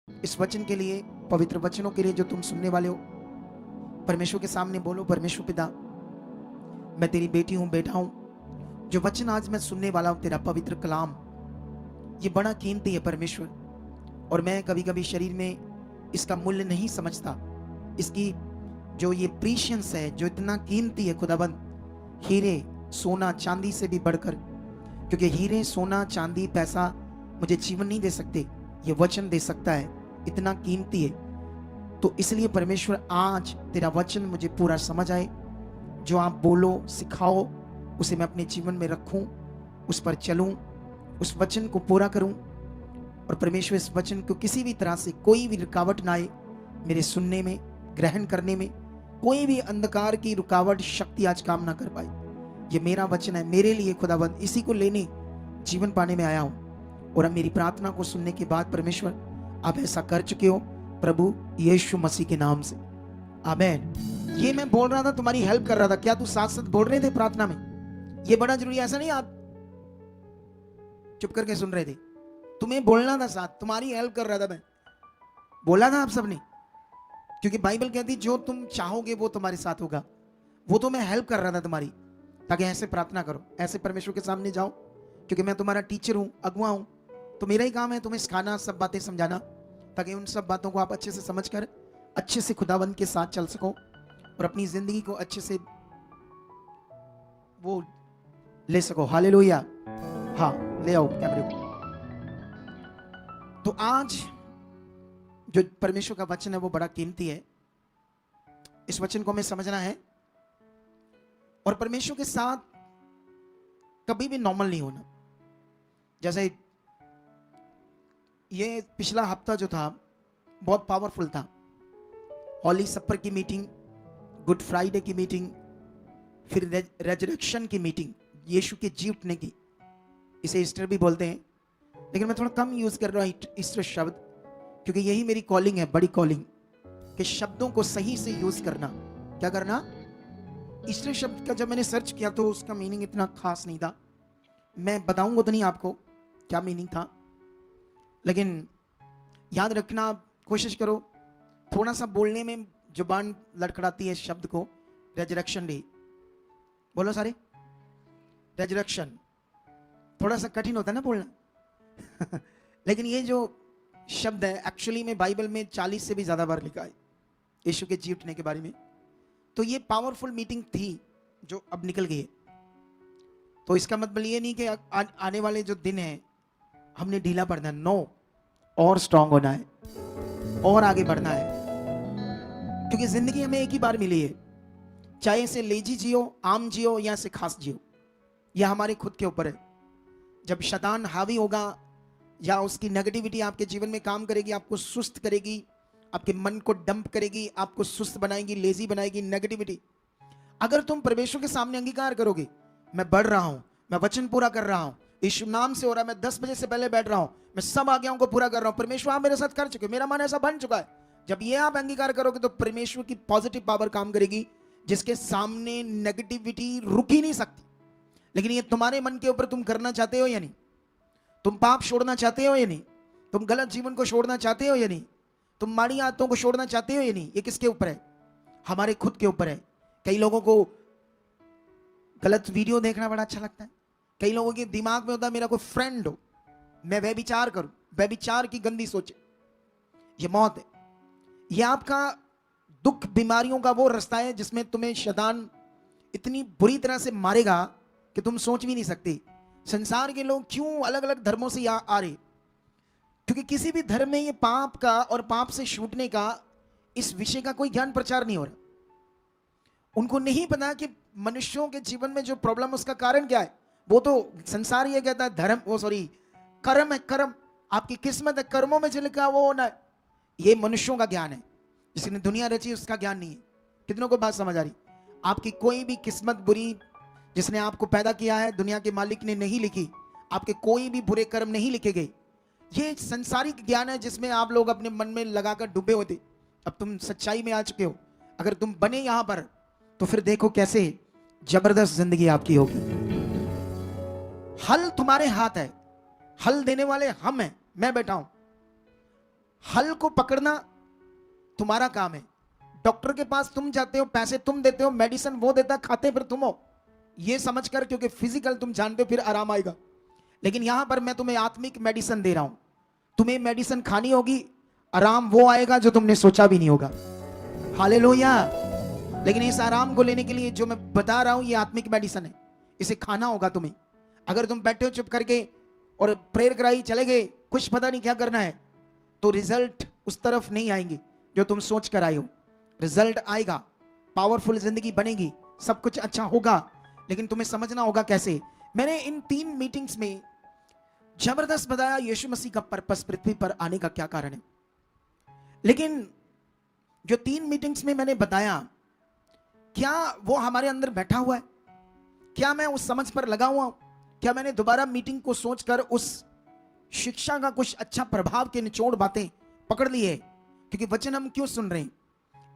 इस वचन के लिए, पवित्र वचनों के लिए जो तुम सुनने वाले हो, परमेश्वर के सामने बोलो, परमेश्वर पिता, मैं तेरी बेटी हूं, बेटा हूं। जो वचन आज मैं सुनने वाला हूं, तेरा पवित्र कलाम, ये बड़ा कीमती है परमेश्वर। और मैं कभी कभी शरीर में इसका मूल्य नहीं समझता। इसकी जो ये प्रीशियंस है, जो इतना कीमती है खुदाबंद, हीरे सोना चांदी से भी बढ़कर, क्योंकि हीरे सोना चांदी पैसा मुझे जीवन नहीं दे सकते, ये वचन दे सकता है, इतना कीमती है। तो इसलिए परमेश्वर आज तेरा वचन मुझे पूरा समझ आए। जो आप बोलो, सिखाओ, उसे मैं अपने जीवन में रखूं, उस पर चलूं, उस वचन को पूरा करूं। और परमेश्वर इस वचन को किसी भी तरह से कोई भी रुकावट ना आए मेरे सुनने में, ग्रहण करने में। कोई भी अंधकार की रुकावट शक्ति आज काम ना कर पाए। ये मेरा वचन है मेरे लिए खुदाबंद, इसी को लेने जीवन पाने में आया हूं। और अब मेरी प्रार्थना को सुनने के बाद परमेश्वर आप ऐसा कर चुके हो, प्रभु यीशु मसीह के नाम से, आमीन। ये मैं बोल रहा था, तुम्हारी हेल्प कर रहा था। क्या तू साथ साथ बोल रहे थे प्रार्थना में? ये बड़ा जरूरी है, ऐसा नहीं आप चुप करके सुन रहे थे। तुम्हें बोलना था साथ, तुम्हारी हेल्प कर रहा था मैं। बोला था आप सबने, क्योंकि बाइबल कहती जो तुम चाहोगे वो तुम्हारे साथ होगा। वो तो मैं हेल्प कर रहा था तुम्हारी, ताकि ऐसे प्रार्थना करो, ऐसे परमेश्वर के सामने जाओ। क्योंकि मैं तुम्हारा टीचर हूं, अगुआ हूं, तो मेरा ही काम है तुम्हें सिखाना, सब बातें समझाना, ताकि उन सब बातों को आप अच्छे से समझकर अच्छे से खुदावंद के साथ चल सको और अपनी जिंदगी को अच्छे से वो ले सको। हालेलुया। हाँ, ले आओ कैमरे को। तो आज जो परमेश्वर का वचन है वो बड़ा कीमती है। इस वचन को हमें समझना है और परमेश्वर के साथ कभी भी नॉर्मल नहीं होना। जैसे ये पिछला हफ्ता जो था बहुत पावरफुल था। हॉली सपर की मीटिंग, गुड फ्राइडे की मीटिंग, फिर रेजरेक्शन की मीटिंग, यीशु के जी उठने की। इसे ईस्टर भी बोलते हैं, लेकिन मैं थोड़ा कम यूज कर रहा हूं ईस्टर शब्द, क्योंकि यही मेरी कॉलिंग है, बड़ी कॉलिंग, कि शब्दों को सही से यूज करना। क्या करना? ईस्टर शब्द का जब मैंने सर्च किया तो उसका मीनिंग इतना खास नहीं था। मैं बताऊंगा तो नहीं आपको क्या मीनिंग था, लेकिन याद रखना, कोशिश करो। थोड़ा सा बोलने में जुबान लड़खड़ाती है शब्द को। रेजरेक्शन डे बोलो सारे, रेजरेक्शन थोड़ा सा कठिन होता है ना बोलना लेकिन ये जो शब्द है एक्चुअली में बाइबल में 40 से भी ज्यादा बार लिखा है यीशु के जी उठने के बारे में। तो ये पावरफुल मीटिंग थी जो अब निकल गई है। तो इसका मतलब ये नहीं कि आने वाले जो दिन है हमने ढीला पड़ना है, नो, और स्ट्रांग होना है और आगे बढ़ना है। क्योंकि जिंदगी हमें एक ही बार मिली है, चाहे इसे लेजी जियो, आम जियो या इसे खास जियो, यह हमारे खुद के ऊपर है। जब शैतान हावी होगा या उसकी नेगेटिविटी आपके जीवन में काम करेगी, आपको सुस्त करेगी, आपके मन को डंप करेगी, आपको सुस्त बनाएगी, लेजी बनाएगी नेगेटिविटी। अगर तुम परमेश्वर के सामने अंगीकार करोगे, मैं बढ़ रहा हूं, मैं वचन पूरा कर रहा हूं, यीशु नाम से हो रहा है, मैं 10 बजे से पहले बैठ रहा हूं, मैं सब आज्ञाओं को पूरा कर रहा हूं, परमेश्वर आप मेरे साथ कर चुके, मेरा मन ऐसा बन चुका है। जब ये आप अंगीकार करोगे तो परमेश्वर की पॉजिटिव पावर काम करेगी, जिसके सामने नेगेटिविटी रुक ही नहीं सकती। लेकिन ये तुम्हारे मन के ऊपर, तुम करना चाहते हो या नहीं? तुम पाप छोड़ना चाहते हो या नहीं? तुम गलत जीवन को छोड़ना चाहते हो या नहीं? तुम माड़ी आदतों को छोड़ना चाहते हो या नहीं? ये किसके ऊपर है? हमारे खुद के ऊपर है। कई लोगों को गलत वीडियो देखना बड़ा अच्छा लगता है। कई लोगों के दिमाग में होता है मेरा कोई फ्रेंड हो, मैं व्यभिचार करूं। व्यभिचार की गंदी सोच, ये मौत है। ये आपका दुख, बीमारियों का वो रास्ता है जिसमें तुम्हें शैतान इतनी बुरी तरह से मारेगा कि तुम सोच भी नहीं सकते। संसार के लोग क्यों अलग अलग धर्मों से यहाँ आ रहे? क्योंकि किसी भी धर्म में ये पाप का और पाप से छूटने का, इस विषय का कोई ज्ञान प्रचार नहीं हो रहा। उनको नहीं पता कि मनुष्यों के जीवन में जो प्रॉब्लम, उसका कारण क्या है। वो तो संसार ये कहता है धर्म, वो सॉरी, कर्म है, कर्म, आपकी किस्मत है, कर्मों में जो लिखा है वो होना है। ये मनुष्यों का ज्ञान है, जिसने दुनिया रची उसका ज्ञान नहीं है। कितनों को बात समझ आ रही? आपकी कोई भी किस्मत बुरी, जिसने आपको पैदा किया है, दुनिया के मालिक ने नहीं लिखी। आपके कोई भी बुरे कर्म नहीं लिखे गए। ये संसारिक ज्ञान है जिसमें आप लोग अपने मन में लगाकर डूबे होते। अब तुम सच्चाई में आ चुके हो। अगर तुम बने यहां पर तो फिर देखो कैसे जबरदस्त जिंदगी आपकी होगी। हल तुम्हारे हाथ है, हल देने वाले हम हैं, मैं बैठा हूं। हल को पकड़ना तुम्हारा काम है। डॉक्टर के पास तुम जाते हो, पैसे तुम देते हो, मेडिसिन वो देता, खाते फिर तुम हो, ये समझकर, क्योंकि फिजिकल तुम जानते हो फिर आराम आएगा। लेकिन यहां पर मैं तुम्हें आत्मिक मेडिसिन दे रहा हूं। तुम्हें मेडिसिन खानी होगी, आराम वो आएगा जो तुमने सोचा भी नहीं होगा। हालेलुया। लेकिन इस आराम को लेने के लिए जो मैं बता रहा हूं ये आत्मिक मेडिसिन है, इसे खाना होगा तुम्हें। अगर तुम बैठे हो चुप करके और प्रेयर कराई चले गए, कुछ पता नहीं क्या करना है, तो रिजल्ट उस तरफ नहीं आएंगे जो तुम सोच कर आए हो। रिजल्ट आएगा, पावरफुल जिंदगी बनेगी, सब कुछ अच्छा होगा, लेकिन तुम्हें समझना होगा कैसे। मैंने इन 3 मीटिंग्स में जबरदस्त बताया यीशु मसीह का पर्पस पृथ्वी पर आने का क्या कारण है। लेकिन जो 3 मीटिंग्स में मैंने बताया, क्या वो हमारे अंदर बैठा हुआ है? क्या मैं उस समझ पर लगा हुआ हूं? क्या मैंने दोबारा मीटिंग को सोचकर उस शिक्षा का कुछ अच्छा प्रभाव के निचोड़ बातें पकड़ ली है? क्योंकि वचन हम क्यों सुन रहे हैं?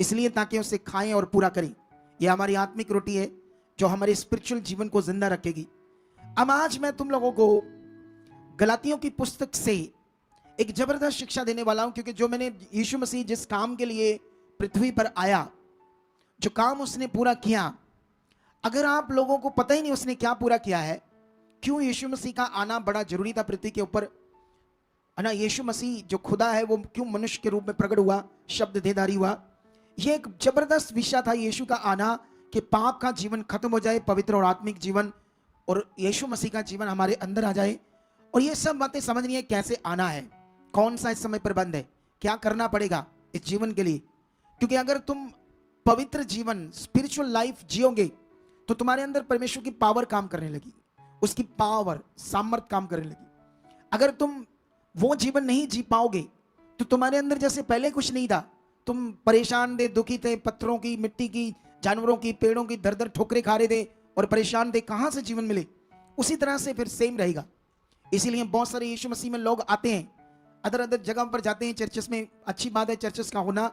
इसलिए ताकि उसे खाएं और पूरा करें। यह हमारी आत्मिक रोटी है जो हमारे स्पिरिचुअल जीवन को जिंदा रखेगी। अब आज मैं तुम लोगों को गलातियों की पुस्तक से एक जबरदस्त शिक्षा देने वाला हूं, क्योंकि जो मैंने यीशु मसीह जिस काम के लिए पृथ्वी पर आया, जो काम उसने पूरा किया, अगर आप लोगों को पता ही नहीं उसने क्या पूरा किया है, क्यों यीशु मसीह का आना बड़ा जरूरी था पृथ्वी के ऊपर, है ना? यीशु मसीह जो खुदा है वो क्यों मनुष्य के रूप में प्रकट हुआ, शब्द देहधारी हुआ। यह एक जबरदस्त विषय था यीशु का आना, कि पाप का जीवन खत्म हो जाए, पवित्र और आत्मिक जीवन और यीशु मसीह का जीवन हमारे अंदर आ जाए। और ये सब बातें समझनी है, कैसे आना है, कौन सा इस समय प्रबंध है, क्या करना पड़ेगा इस जीवन के लिए। क्योंकि अगर तुम पवित्र जीवन, स्पिरिचुअल लाइफ जियोगे तो तुम्हारे अंदर परमेश्वर की पावर काम करने लगी, उसकी पावर, सामर्थ काम करने लगी। अगर तुम वो जीवन नहीं जी पाओगे तो तुम्हारे अंदर जैसे पहले कुछ नहीं था, तुम परेशान थे, दुखी थे, पत्थरों की, मिट्टी की, जानवरों की, पेड़ों की दर दर ठोकरे खा रहे थे और परेशान थे, कहां से जीवन मिले? उसी तरह से फिर सेम रहेगा। इसीलिए बहुत सारे यीशु मसीह में लोग आते हैं, अदर अदर जगह पर जाते हैं चर्चेस में, अच्छी बात है चर्चेस का होना,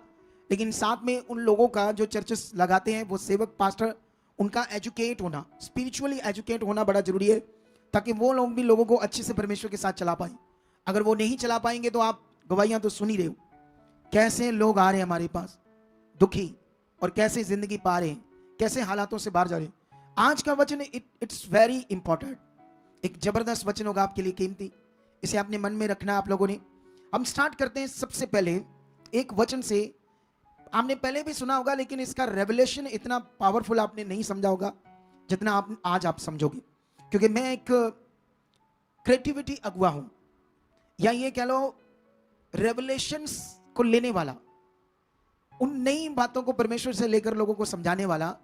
लेकिन साथ में उन लोगों का जो चर्चेस लगाते हैं, वो सेवक, पास्टर, उनका एजुकेट होना, स्पिरिचुअली एजुकेट होना बड़ा जरूरी है, ताकि वो लोग भी लोगों को अच्छे से परमेश्वर के साथ चला पाए। अगर वो नहीं चला पाएंगे तो आप गवाहियां तो सुन ही रहे हो, कैसे लोग आ रहे हैं हमारे पास दुखी, और कैसे जिंदगी पा रहे हैं, कैसे हालातों से बाहर जा रहे हैं। आज का वचन इट्स वेरी इंपॉर्टेंट, एक जबरदस्त वचन होगा आपके लिए कीमती, इसे आपने मन में रखना आप लोगों ने। हम स्टार्ट करते हैं सबसे पहले एक वचन से, आपने पहले भी सुना होगा लेकिन इसका रेवलेशन इतना पावरफुल आपने नहीं समझा होगा जितना आज आप समझोगे, क्योंकि मैं एक क्रिएटिविटी अगुआ हूं, या ये कह लो रेवलेशंस को लेने वाला, उन नई बातों को परमेश्वर से लेकर लोगों को समझाने वाला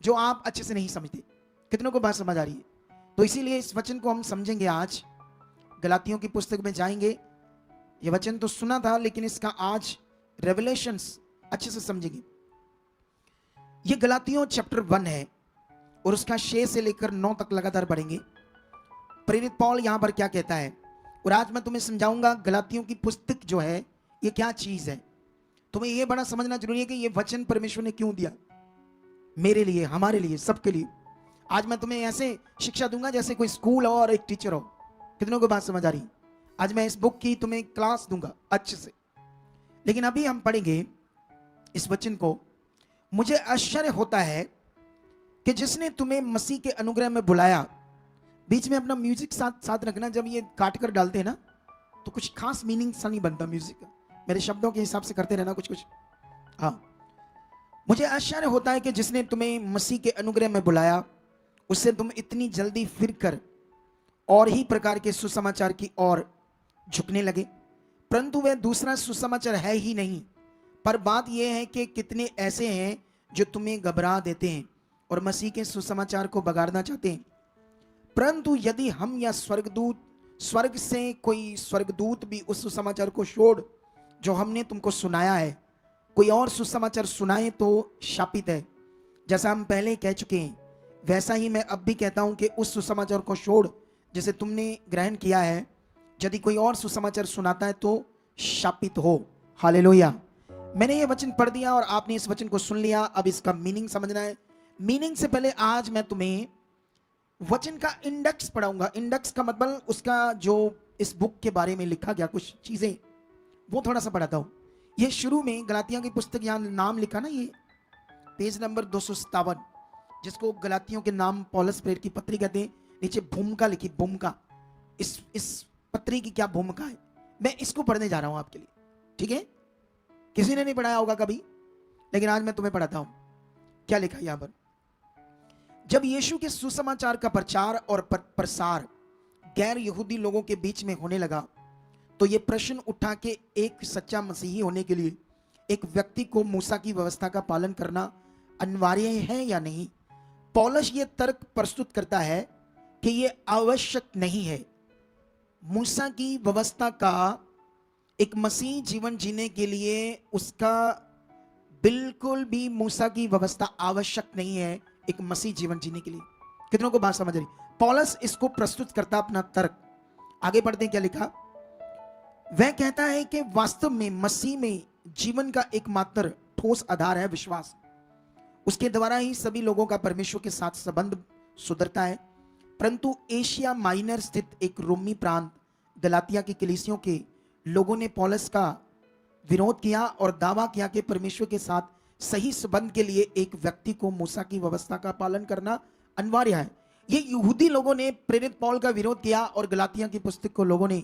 जो आप अच्छे से नहीं समझते। कितनों को बात समझ आ रही है? तो इसीलिए इस वचन को हम समझेंगे आज। गलातियों की पुस्तक में जाएंगे, ये वचन तो सुना था लेकिन इसका आज रेवलेशंस अच्छे से समझेंगे। ये गलातियों चैप्टर 1 है और उसका 6 से लेकर 9 तक लगातार पढ़ेंगे। प्रेरित पौल यहां पर क्या कहता है, और आज मैं तुम्हें समझाऊंगा गलातियों की पुस्तक जो है ये क्या चीज है। तुम्हें यह बड़ा समझना जरूरी है कि यह वचन परमेश्वर ने क्यों दिया, मेरे लिए, हमारे लिए, सबके लिए। आज मैं तुम्हें ऐसे शिक्षा दूंगा जैसे कोई स्कूल हो और एक टीचर हो। कितनों को बात समझ आ रही? आज मैं इस बुक की तुम्हें क्लास दूंगा अच्छे से, लेकिन अभी हम पढ़ेंगे इस वचन को। मुझे आश्चर्य होता है कि जिसने तुम्हें मसीह के अनुग्रह में बुलाया, बीच में अपना म्यूजिक साथ रखना, जब ये काट कर डालते हैं ना तो कुछ खास मीनिंग सा नहीं बनता म्यूजिक का, मेरे शब्दों के हिसाब से करते रहना कुछ कुछ। हाँ, मुझे आश्चर्य होता है कि जिसने तुम्हें मसीह के अनुग्रह में बुलाया उससे तुम इतनी जल्दी फिर कर और ही प्रकार के सुसमाचार की ओर झुकने लगे, परंतु वह दूसरा सुसमाचार है ही नहीं। पर बात यह है कि कितने ऐसे हैं जो तुम्हें घबरा देते हैं और मसीह के सुसमाचार को बगाड़ना चाहते हैं। परंतु यदि हम या स्वर्ग से कोई स्वर्गदूत भी उस सुसमाचार को छोड़ जो हमने तुमको सुनाया है कोई और सुसमाचार सुनाए तो शापित है। जैसा हम पहले कह चुके हैं वैसा ही मैं अब भी कहता हूं कि उस सुसमाचार को छोड़ जिसे तुमने ग्रहण किया है, यदि कोई और सुसमाचार सुनाता है तो शापित हो। हालेलुया। मैंने ये वचन पढ़ दिया और आपने इस वचन को सुन लिया, अब इसका मीनिंग समझना है। मीनिंग से पहले आज मैं तुम्हें वचन का इंडेक्स पढ़ाऊंगा। इंडेक्स का मतलब उसका जो इस बुक के बारे में लिखा गया कुछ चीजें, वो थोड़ा सा पढ़ाता हूं। ये शुरू में गलातियों की पुस्तक, यहां नाम लिखा ना, ये पेज नंबर 257, जिसको गलातियों के नाम पौलुस प्रेरित की पत्री कहते हैं, नीचे भूमिका लिखी, भूमिका। इस पत्री की क्या भूमिका है, मैं इसको पढ़ने जा रहा हूं आपके लिए, ठीक है। किसी ने नहीं पढ़ाया होगा कभी, लेकिन आज मैं तुम्हें पढ़ाता हूं। क्या लिखा है यहां पर? जब यीशु के सुसमाचार का प्रचार और प्रसार गैर यहूदी लोगों के बीच में होने लगा, तो यह प्रश्न उठा कि एक सच्चा मसीही होने के लिए एक व्यक्ति को मूसा की व्यवस्था का पालन करना अनिवार्य है या नहीं। पौलुस ये तर्क प्रस्तुत करता है कि यह आवश्यक नहीं है। मूसा की व्यवस्था का एक मसीह जीवन जीने के लिए उसका बिल्कुल भी मूसा की व्यवस्था आवश्यक नहीं है एक मसीह जीवन जीने के लिए। कितनों को बात समझ रही? पौलुस इसको प्रस्तुत करता अपना तर्क। आगे बढ़ते हैं, क्या लिखा? वह कहता है कि वास्तव में मसीह में जीवन का एकमात्र ठोस आधार है विश्वास। उसके द्वारा ही सभी लोगों का परमेश्वर के साथ संबंध सुधरता है। परंतु एशिया माइनर स्थित एक रोमी प्रांत गलातिया की कलीसियों के लोगों ने पौलुस का विरोध किया और दावा किया कि परमेश्वर के साथ सही संबंध के लिए एक व्यक्ति को मूसा की व्यवस्था का पालन करना अनिवार्य है। ये यहूदी लोगों ने प्रेरित पौल का विरोध किया और गलातिया की पुस्तक को लोगों ने,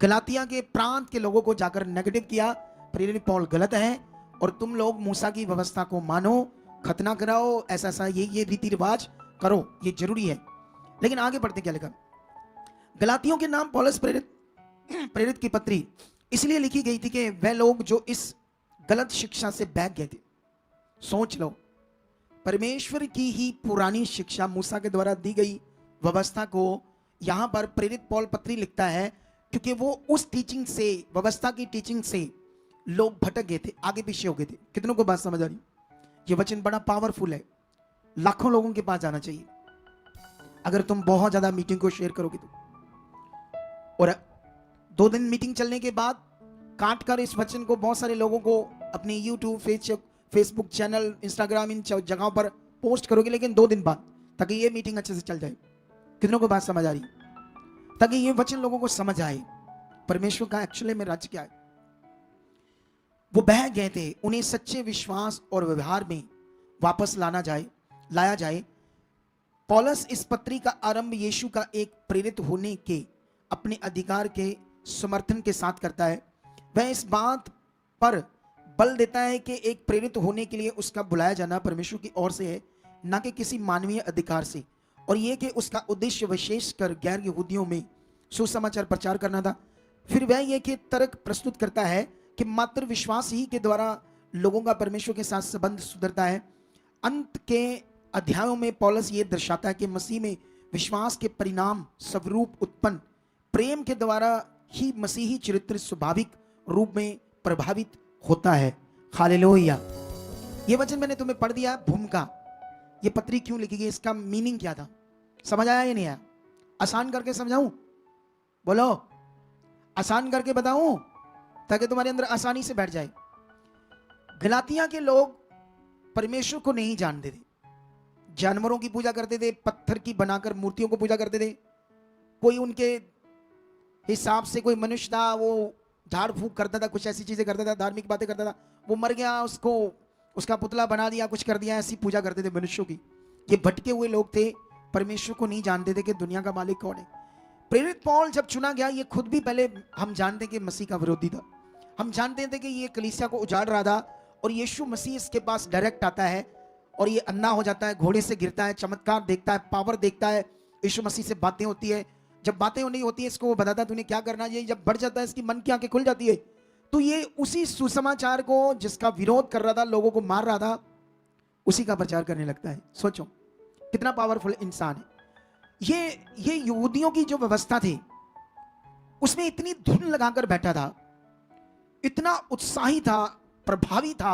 गलातिया के प्रांत के लोगों को जाकर नेगेटिव किया, प्रेरित पौल गलत है और तुम लोग मूसा की व्यवस्था को मानो, खतना कराओ, ऐसा ये रीति रिवाज करो, ये जरूरी है। लेकिन आगे बढ़ते क्या लिखा? गलातियों के नाम पौलुस प्रेरित की पत्री इसलिए लिखी गई थी कि वह लोग जो इस गलत शिक्षा से बहक गए थे। सोच लो, परमेश्वर की ही पुरानी शिक्षा, मूसा के द्वारा दी गई व्यवस्था को यहां पर प्रेरित पौल पत्री लिखता है, क्योंकि वो उस टीचिंग से, व्यवस्था की टीचिंग से लोग भटक गए थे, आगे पीछे हो गए थे। कितनों को बात समझ आ रही? ये वचन बड़ा पावरफुल है, लाखों लोगों के पास जाना चाहिए अगर तुम बहुत ज्यादा मीटिंग को शेयर करोगे तो। और 2 दिन मीटिंग चलने के बाद काट कर इस वचन को बहुत सारे लोगों को अपने यूट्यूब, फेसबुक चैनल, इंस्टाग्राम, इन जगहों पर पोस्ट करोगे, लेकिन 2 दिन बाद, ताकि ये मीटिंग अच्छे से चल जाए। कितनों को बात समझ आ रही? ताकि ये वचन लोगों को समझ आए परमेश्वर का एक्चुअली में राज्य क्या है। वो बह गए थे, उन्हें सच्चे विश्वास और व्यवहार में वापस लाया जाए। पौलुस इस पत्री का आरंभ यीशु का एक प्रेरित होने के अपने अधिकार के समर्थन के साथ करता है। वह इस बात पर बल देता है कि एक प्रेरित होने के लिए उसका बुलाया जाना परमेश्वर की ओर से है, न कि किसी मानवीय अधिकार से, और यह कि उसका उद्देश्य विशेषकर गैर यहूदियों में सुसमाचार प्रचार करना था। फिर वह यह कि तर्क प्रस्तुत करता है कि मात्र विश्वास ही के द्वारा लोगों का परमेश्वर के साथ संबंध सुधरता है। अंत के अध्यायों में पौलुस ये दर्शाता है कि मसीह में विश्वास के परिणाम स्वरूप उत्पन्न प्रेम के द्वारा ही मसीही चरित्र स्वाभाविक रूप में प्रभावित होता है। हालेलुया। ये वचन मैंने तुम्हें पढ़ दिया। भूमिका, ये पत्री क्यों लिखी गई, इसका मीनिंग क्या था, समझ आया या नहीं आया? आसान करके समझाऊं? बोलो, आसान करके बताऊं ताकि तुम्हारे अंदर आसानी से बैठ जाए। गलातिया के लोग परमेश्वर को नहीं जानते थे, जानवरों की पूजा करते थे, पत्थर की बनाकर मूर्तियों को पूजा करते थे। कोई उनके हिसाब से कोई मनुष्य था, वो झाड़ फूक करता था, कुछ ऐसी चीजें करता था, धार्मिक बातें करता था। वो मर गया, उसको उसका पुतला बना दिया, कुछ कर दिया, ऐसी पूजा करते थे मनुष्यों की। ये भटके हुए लोग थे, परमेश्वर को नहीं जानते थे कि दुनिया का मालिक कौन है। प्रेरित पौल जब चुना गया, ये खुद भी पहले हम जानते कि मसीह का विरोधी था। हम जानते थे कि ये कलीसिया को उजाड़ रहा था, और यीशु मसीह इसके पास डायरेक्ट आता है और ये अंधा हो जाता है, घोड़े से गिरता है, चमत्कार देखता है, पावर देखता है, यीशु मसीह से बातें होती है। जब बातें नहीं होती है, इसको वो बताता है तूने क्या करना है। जब बढ़ जाता है, इसकी मन की आंखें खुल जाती है, तो ये उसी सुसमाचार को जिसका विरोध कर रहा था, लोगों को मार रहा था, उसी का प्रचार करने लगता है। सोचो कितना पावरफुल इंसान है। ये यहूदियों की जो व्यवस्था थी, उसमें इतनी धुन लगाकर बैठा था, इतना उत्साही था, प्रभावी था।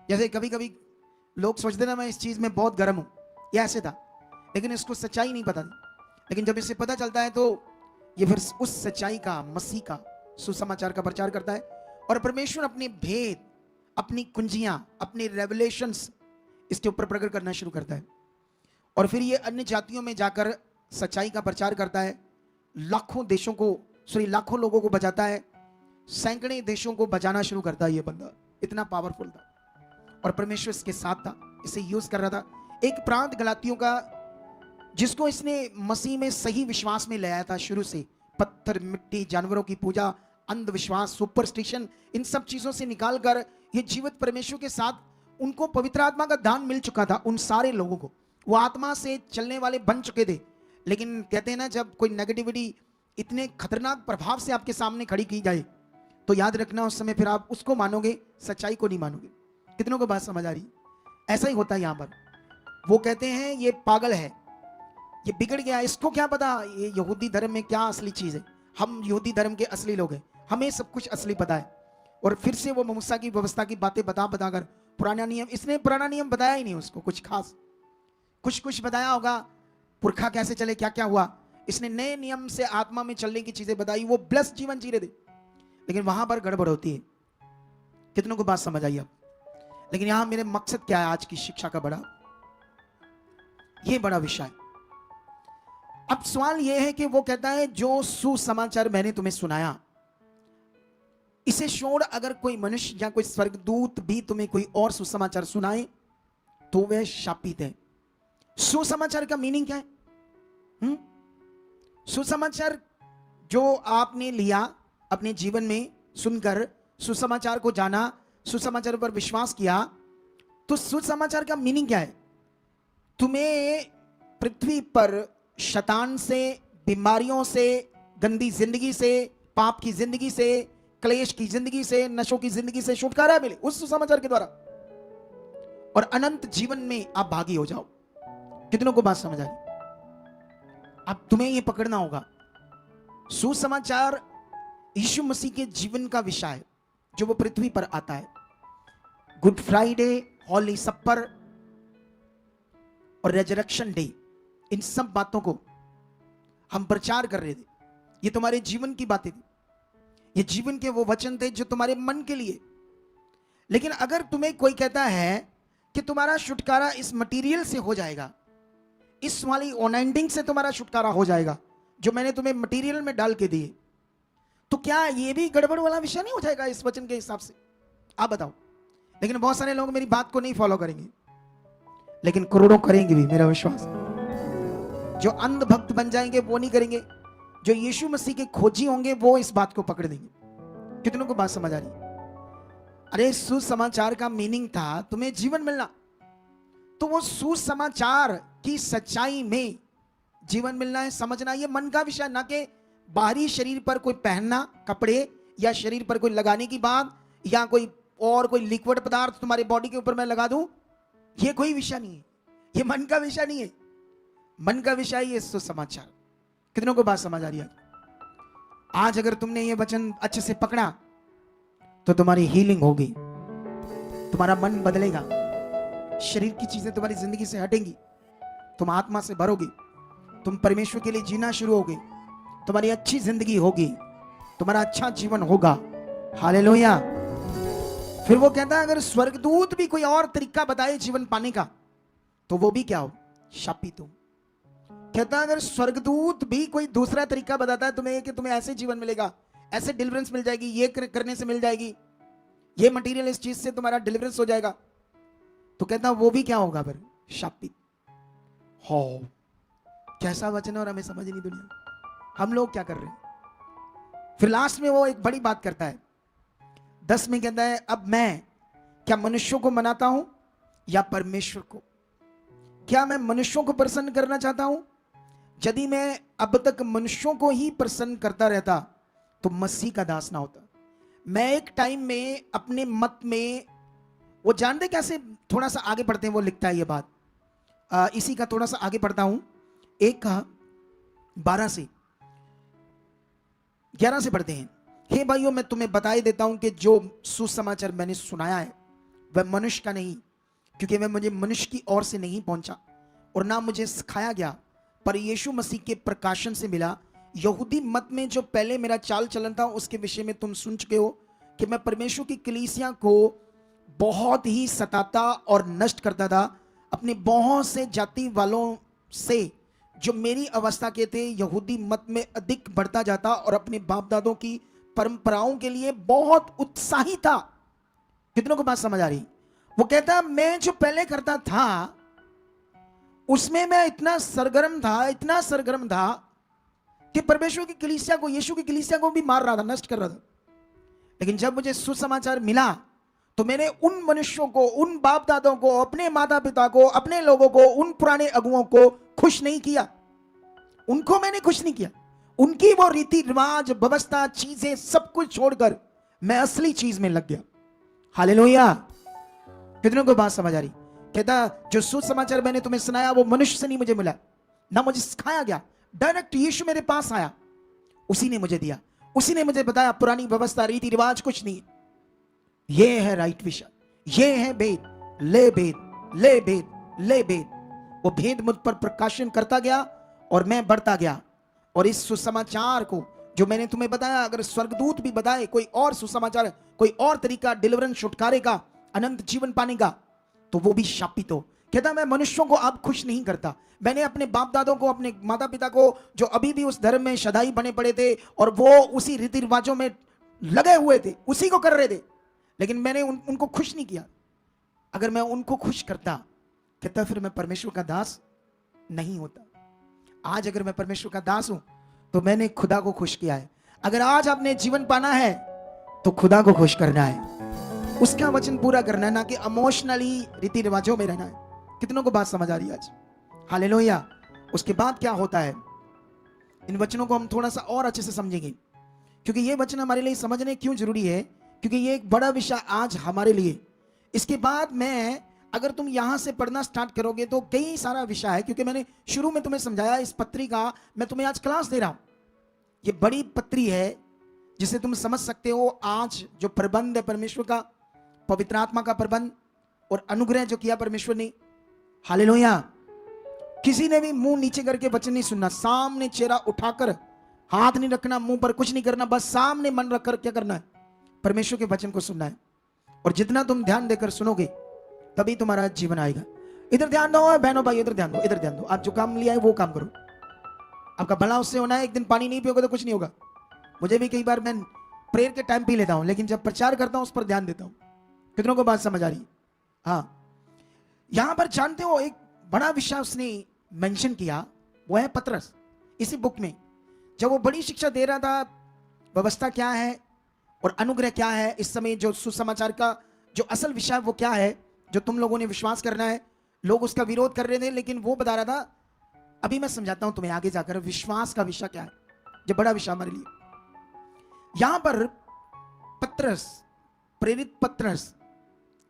जैसे कभी कभी लोग सोचते ना, मैं इस चीज में बहुत गर्म हूं, यह ऐसे था, लेकिन इसको सच्चाई नहीं पता थी। लेकिन जब इसे पता चलता है, तो ये फिर उस सच्चाई का, मसीह का, सुसमाचार का प्रचार करता है। और परमेश्वर अपने भेद, अपनी कुंजियां, अपने रेवलेशंस इसके ऊपर प्रकट करना शुरू करता है। और फिर ये अन्य जातियों में जाकर सच्चाई का प्रचार करता है, लाखों देशों को, लाखों लोगों को बचाता है, सैकड़े देशों को बचाना शुरू करता ये बंदा, इतना पावरफुल था और परमेश्वर इसके साथ था, इसे यूज कर रहा था। एक प्रांत गलातियों का जिसको इसने मसीह में सही विश्वास में ले आया था शुरू से, पत्थर, मिट्टी, जानवरों की पूजा, अंधविश्वास, सुपरस्टिशन, इन सब चीजों से निकालकर ये जीवित परमेश्वर के साथ उनको पवित्र आत्मा का दान मिल चुका था। उन सारे लोगों को वो आत्मा से चलने वाले बन चुके थे। लेकिन कहते हैं ना, जब कोई नेगेटिविटी इतने खतरनाक प्रभाव से आपके सामने खड़ी की जाए तो याद रखना उस समय फिर आप उसको मानोगे, सच्चाई को नहीं मानोगे। कितनों को बात समझ आ रही? ऐसा ही होता है यहां पर। वो कहते हैं ये पागल है, ये बिगड़ गया, इसको क्या पता ये यहूदी धर्म में क्या असली चीज है। हम यहूदी धर्म के असली लोग हैं, हमें सब कुछ असली पता है। और फिर से वो मूसा की व्यवस्था की बातें बता बताकर पुराना नियम, इसने पुराना नियम बताया ही नहीं उसको कुछ खास, कुछ कुछ बताया होगा, पुरखा कैसे चले, क्या क्या हुआ। इसने नए नियम से आत्मा में चलने की चीजें बताई, वो ब्लेस्ड जीवन जी रहे थे। लेकिन वहां पर गड़बड़ होती है। कितनों को बात समझ आई अब? लेकिन यहां मेरे मकसद क्या है आज की शिक्षा का, ये बड़ा विषय है। अब सवाल यह है कि वो कहता है जो सुसमाचार मैंने तुम्हें सुनाया, इसे छोड़ अगर कोई मनुष्य या कोई स्वर्गदूत भी तुम्हें कोई और सुसमाचार सुनाए तो वह शापित है। सुसमाचार का मीनिंग क्या है? सुसमाचार जो आपने लिया अपने जीवन में, सुनकर सुसमाचार को जाना, सुसमाचार पर विश्वास किया, तो सुसमाचार का मीनिंग क्या है? तुम्हें पृथ्वी पर शैतान से, बीमारियों से, गंदी जिंदगी से, पाप की जिंदगी से, क्लेश की जिंदगी से, नशों की जिंदगी से छुटकारा मिले उस सुसमाचार के द्वारा, और अनंत जीवन में आप भागी हो जाओ। कितनों को बात समझ आई? अब तुम्हें यह पकड़ना होगा, सुसमाचार यीशु मसीह के जीवन का विषय है जो वो पृथ्वी पर आता है। गुड फ्राइडे, हॉली सपर और रेजरेक्शन डे, इन सब बातों को हम प्रचार कर रहे थे। ये तुम्हारे जीवन की बातें थी, ये जीवन के वो वचन थे जो तुम्हारे मन के लिए। लेकिन अगर तुम्हें कोई कहता है कि तुम्हारा छुटकारा इस मटेरियल से हो जाएगा, इस वाली अनएंडिंग से तुम्हारा छुटकारा हो जाएगा जो मैंने तुम्हें मटेरियल में डाल के दिए, तो क्या ये भी गड़बड़ वाला विषय नहीं हो जाएगा इस वचन के हिसाब से? आप बताओ। लेकिन बहुत सारे लोग मेरी बात को नहीं फॉलो करेंगे, लेकिन करोड़ों करेंगे भी, मेरा विश्वास। जो अंध भक्त बन जाएंगे वो नहीं करेंगे, जो यीशु मसीह के खोजी होंगे वो इस बात को पकड़ देंगे। कितनों को बात समझ आ रही? अरे सुसमाचार का मीनिंग था तुम्हें जीवन मिलना, तो वो सुसमाचार की सच्चाई में जीवन मिलना है, समझना। ये मन का विषय, ना कि बाहरी शरीर पर कोई पहनना कपड़े, या शरीर पर कोई लगाने की बात, या कोई और कोई लिक्विड पदार्थ तुम्हारी बॉडी के ऊपर मैं लगा दूं। ये कोई विषय नहीं है, ये मन का विषय नहीं है। मन का विषय ये सुसमाचार। कितनों को बात समझ आ रही है? आज अगर तुमने ये वचन अच्छे से पकड़ा तो तुम्हारी हीलिंग होगी, तुम्हारा मन बदलेगा, शरीर की चीजें तुम्हारी जिंदगी से हटेंगी, तुम आत्मा से भरोगे, तुम परमेश्वर के लिए जीना शुरू होगे, तुम्हारी अच्छी जिंदगी होगी, तुम्हारा अच्छा जीवन होगा। हालेलुया। फिर वो कहता है अगर स्वर्गदूत भी कोई और तरीका बताए जीवन पाने का तो वो भी क्या हो? शापित हो। कहता है अगर स्वर्गदूत भी कोई दूसरा तरीका बताता है तुम्हें कि तुम्हें ऐसे जीवन मिलेगा, ऐसे डिलीवरेंस मिल जाएगी, ये करने से मिल जाएगी, ये मटेरियल इस चीज से तुम्हारा डिलीवरेंस हो जाएगा, तो कहता वो भी क्या होगा? फिर शापित हो। कैसा वचन है और हमें समझ नहीं दुनिया। हम लोग क्या कर रहे हैं? फिर लास्ट में वो एक बड़ी बात करता है, 10 में कहता है अब मैं क्या मनुष्यों को मनाता हूं या परमेश्वर को? क्या मैं मनुष्यों को प्रसन्न करना चाहता हूं? यदि मैं अब तक मनुष्यों को ही प्रसन्न करता रहता तो मसीह का दास ना होता। मैं एक टाइम में अपने मत में, वो जानते कैसे, थोड़ा सा आगे पढ़ते हैं, वो लिखता है ये बात, इसी का थोड़ा सा आगे पढ़ता हूं, 1:12 से 11 से पढ़ते हैं। हे भाइयों, मैं तुम्हें बताई देता हूं कि जो सुसमाचार मैंने सुनाया है वह मनुष्य का नहीं, क्योंकि वह मुझे मनुष्य की ओर से नहीं पहुंचा और ना मुझे सिखाया गया, पर यीशु मसीह के प्रकाशन से मिला। यहूदी मत में जो पहले मेरा चाल चलन था उसके विषय में तुम सुन चुके हो कि मैं परमेश्वर की कलीसिया को बहुत ही सताता और नष्ट करता था। अपने बहुत से जाति वालों से जो मेरी अवस्था के थे, यहूदी मत में अधिक बढ़ता जाता और अपने बाप दादों की परंपराओं के लिए बहुत उत्साही था। कितनों को बात समझ आ रही? वो कहता मैं जो पहले करता था उसमें मैं इतना सरगर्म था कि परमेश्वर की कलीसिया को, यीशु की कलीसिया को भी मार रहा था, नष्ट कर रहा था। लेकिन जब मुझे सुसमाचार मिला तो मैंने उन मनुष्यों को, उन बाप दादों को, अपने माता पिता को, अपने लोगों को, उन पुराने अगुओं को खुश नहीं किया। उनको मैंने खुश नहीं किया। उनकी वो रीति रिवाज, व्यवस्था, चीजें सब कुछ छोड़कर मैं असली चीज में लग गया। हालेलुया। कितनों को बात समझ आ रही? कहता जो सुसमाचार मैंने तुम्हें सुनाया वो मनुष्य से नहीं मुझे मिला, ना मुझे सिखाया गया, डायरेक्ट यीशु मेरे पास आया, उसी ने मुझे दिया, उसी ने मुझे बताया। पुरानी व्यवस्था, रीति रिवाज कुछ नहीं। ये है राइट विषय, ये है भेद। ले भेद, ले भेद, ले भेद। वो भेद मुझ पर प्रकाशन करता गया और मैं बढ़ता गया। और इस सुसमाचार को जो मैंने तुम्हें बताया, अगर स्वर्गदूत भी बताए कोई और सुसमाचार, कोई और तरीका डिलीवरेंस, छुटकारे का, अनंत जीवन पाने का, तो वो भी शापित हो। कहता मैं मनुष्यों को अब खुश नहीं करता। मैंने अपने बाप दादों को, अपने माता पिता को, जो अभी भी उस धर्म में शदाई बने पड़े थे और वो उसी रीति रिवाजों में लगे हुए थे, उसी को कर रहे थे, लेकिन मैंने उनको खुश नहीं किया। अगर मैं उनको खुश करता, कहता फिर मैं परमेश्वर का दास नहीं होता। आज अगर मैं परमेश्वर का दास हूं तो मैंने खुदा को खुश किया है। अगर आज आपने जीवन पाना है तो खुदा को खुश करना है, उसका वचन पूरा करना है, ना कि इमोशनली रीति रिवाजों में रहना है। कितनों को बात समझ आ रही है आज? हालेलुया। उसके बाद क्या होता है, इन वचनों को हम थोड़ा सा और अच्छे से समझेंगे, क्योंकि ये वचन हमारे लिए समझने क्यों जरूरी है, क्योंकि ये एक बड़ा विषय आज हमारे लिए। इसके बाद मैं, अगर तुम यहां से पढ़ना स्टार्ट करोगे तो कई सारा विषय है, क्योंकि मैंने शुरू में तुम्हें समझाया इस पत्री का, मैं तुम्हें आज क्लास दे रहा हूं। ये बड़ी पत्री है जिसे तुम समझ सकते हो। आज जो प्रबंध है परमेश्वर का, पवित्र आत्मा का प्रबंध और अनुग्रह जो किया परमेश्वर ने, हालेलुया। किसी ने भी मुंह नीचे करके वचन नहीं सुनना, सामने चेहरा उठाकर, हाथ नहीं रखना, मुंह पर कुछ नहीं करना, बस सामने मन रखकर क्या करना है, परमेश्वर के वचन को सुनना है। और जितना तुम ध्यान देकर सुनोगे तभी तुम्हारा जीवन आएगा। इधर ध्यान दो बहनों भाई, इधर ध्यान दो, इधर ध्यान दो। आप जो काम लिया है वो काम करो, आपका भला उससे होना है। एक दिन पानी नहीं पियोगे तो कुछ नहीं होगा। मुझे भी कई बार, मैं प्रेयर के टाइम पी लेता हूं, लेकिन जब प्रचार करता हूं उस पर ध्यान देता हूं। कितनों को बात समझ आ रही? हाँ, यहां पर जानते हो एक बड़ा विषय उसने मेंशन किया, वो है पतरस। इसी बुक में जब वो बड़ी शिक्षा दे रहा था, व्यवस्था क्या है और अनुग्रह क्या है, इस समय जो सुसमाचार का जो असल विषय वो क्या है, जो तुम लोगों ने विश्वास करना है, लोग उसका विरोध कर रहे थे, लेकिन वो बता रहा था। अभी मैं समझाता हूं तुम्हें आगे जाकर विश्वास का विषय क्या है, जो बड़ा विषय हमारे लिए। यहां पर पतरस, प्रेरित पतरस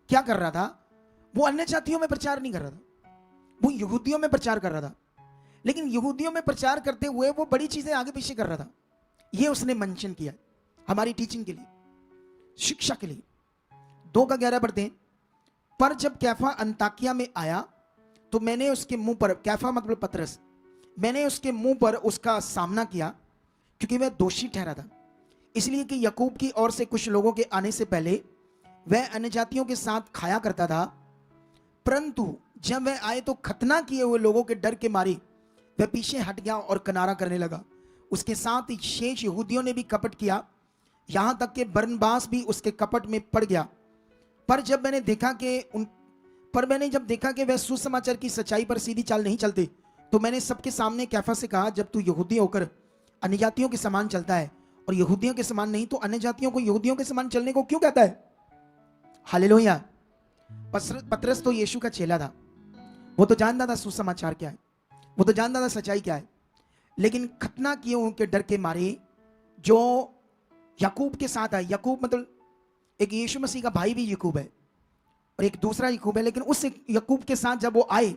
क्या कर रहा था? वो अन्य जातियों में प्रचार नहीं कर रहा था, वो यहूदियों में प्रचार कर रहा था। लेकिन यहूदियों में प्रचार करते हुए वो बड़ी चीजें आगे पीछे कर रहा था। ये उसने मेंशन किया हमारी टीचिंग के लिए, शिक्षा के लिए। 2:11 पढ़ते हैं। पर जब कैफा अंताकिया में आया तो मैंने उसके मुंह पर, कैफा मतलब पतरस, मैंने उसके मुंह पर उसका सामना किया, क्योंकि वह दोषी ठहरा था, इसलिए कि याकूब की ओर से कुछ लोगों के आने से पहले वह अन्य जातियों के साथ खाया करता था। परंतु जब वह आए तो खतना किए हुए लोगों के डर के मारे वह पीछे हट गया और किनारा करने लगा। उसके साथ ही शेष यहूदियों ने भी कपट किया, यहां तक कि बरनबास भी उसके कपट में पड़ गया। पर मैंने जब देखा कि वह सुसमाचार की सच्चाई पर सीधी चाल नहीं चलते, तो मैंने सबके सामने कैफा से कहा, जब तू यहूदी होकर अन्य जातियों के समान चलता है और यहूदियों के समान नहीं, तो अन्य जातियों को यहूदियों के समान चलने को क्यों कहता है? हालेलुया। पतरस तो यीशु का चेला था, वो तो जानता था सुसमाचार क्या है, वो तो जानता था सच्चाई क्या है। लेकिन खतना किए उनके डर के मारे जो याकूब के साथ आए, याकूब मतलब एक यीशु मसीह का भाई भी याकूब है और एक दूसरा याकूब है, लेकिन उस याकूब के साथ जब वो आए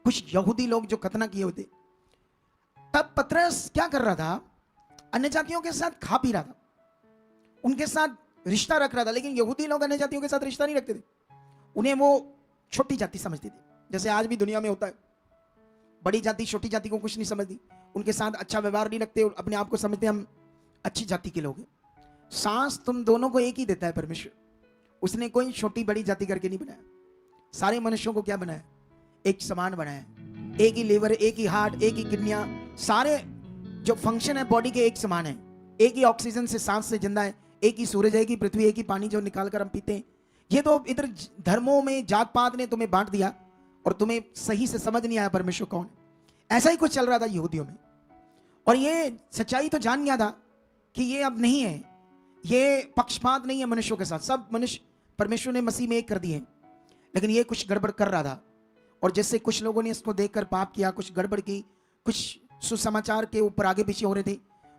कुछ यहूदी लोग जो खतना किए होते, तब पतरस क्या कर रहा था? अन्य जातियों के साथ खा पी रहा था, उनके साथ रिश्ता रख रहा था। लेकिन यहूदी लोग अन्य जातियों के साथ रिश्ता नहीं रखते थे, उन्हें वो छोटी जाति समझते थे, जैसे आज भी दुनिया में होता है। बड़ी जाति छोटी जाति को कुछ नहीं समझती, उनके साथ अच्छा व्यवहार नहीं रखते, अपने आप को समझते हम अच्छी जाति के लोग हैं। सांस तुम दोनों को एक ही देता है परमेश्वर, उसने कोई छोटी बड़ी जाति करके नहीं बनाया। सारे मनुष्यों को क्या बनाया? एक समान बनाया, एक ही लीवर, एक ही हार्ट, एक ही किडनियां, सारे जो फंक्शन है बॉडी के एक समान है। एक ही ऑक्सीजन से सांस से जिंदा है, एक ही सूरज, एक ही पृथ्वी, एक ही पानी जो निकाल कर हम पीते हैं। ये तो इधर धर्मों में जात पात ने तुम्हें बांट दिया और तुम्हें सही से समझ नहीं आया परमेश्वर कौन है। ऐसा ही कुछ चल रहा था यहूदियों में, और ये सच्चाई तो जान गया था कि ये अब नहीं है, ये पक्षपात नहीं है मनुष्यों के साथ, सब मनुष्य परमेश्वर ने मसीह में एक कर दिए। लेकिन ये कुछ गड़बड़ कर रहा था, और जैसे कुछ लोगों ने इसको देखकर पाप किया, कुछ गड़बड़ की, कुछ सुसमाचार के ऊपर आगे पीछे हो रहे थे,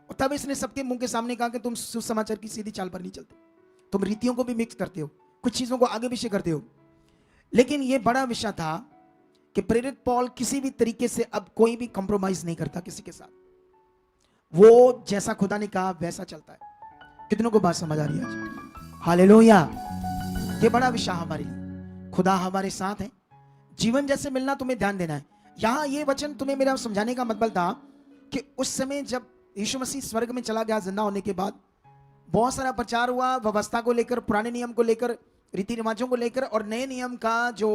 और तब इसने सबके मुंह के सामने कहा कि तुम सुसमाचार की सीधी चाल पर नहीं चलते, तुम रीतियों को भी मिक्स करते हो, कुछ चीजों को आगे पीछे करते हो। लेकिन यह बड़ा विषय था कि प्रेरित पौल किसी भी तरीके से अब कोई भी कंप्रोमाइज नहीं करता किसी के साथ, वो जैसा खुदा ने कहा वैसा चलता है। कितनों को बात समझ आ रही है आज? हालेलुया। ये बड़ा विषय हमारे लिए, खुदा हमारे साथ है, जीवन जैसे मिलना तुम्हें ध्यान देना है। यहां ये वचन तुम्हें मेरा समझाने का मतलब था कि उस समय जब यीशु मसीह स्वर्ग में चला गया जिंदा होने के बाद, बहुत सारा प्रचार हुआ व्यवस्था को लेकर, पुराने नियम को लेकर, रीति रिवाजों को लेकर, और नए नियम का जो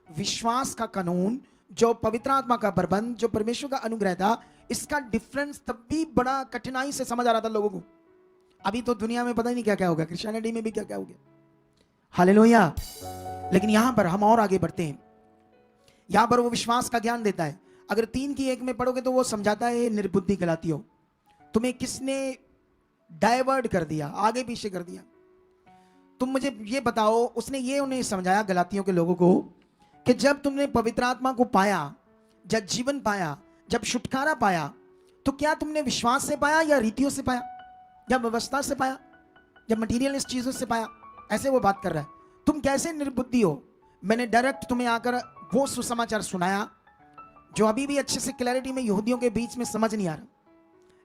विश्वास का कानून, जो पवित्र आत्मा का प्रबंध, जो परमेश्वर का अनुग्रह था, इसका डिफरेंस तब भी बड़ा कठिनाई से समझ आ रहा था लोगों को। अभी तो दुनिया में पता ही नहीं क्या क्या हो गया, क्रिश्चियनिटी में भी क्या क्या हो गया। हालेलुया। लेकिन यहां पर हम और आगे बढ़ते हैं। यहां पर वो विश्वास का ज्ञान देता है। अगर 3:1 में पढ़ोगे तो वो समझाता है, निर्बुद्धि गलातियों, तुम्हें किसने डाइवर्ट कर दिया, आगे पीछे कर दिया। तुम मुझे ये बताओ, उसने ये उन्हें समझाया गलातियों के लोगों को कि जब तुमने पवित्र आत्मा को पाया, जब जीवन पाया, जब छुटकारा पाया, तो क्या तुमने विश्वास से पाया या रीतियों से पाया या व्यवस्था से पाया या मटीरियलिस्ट चीजों से पाया? ऐसे वो बात कर रहा है। तुम कैसे निर्बुद्धि हो? मैंने डायरेक्ट तुम्हें आकर वो सुसमाचार सुनाया जो अभी भी अच्छे से क्लैरिटी में यहूदियों के बीच में समझ नहीं आ रहा,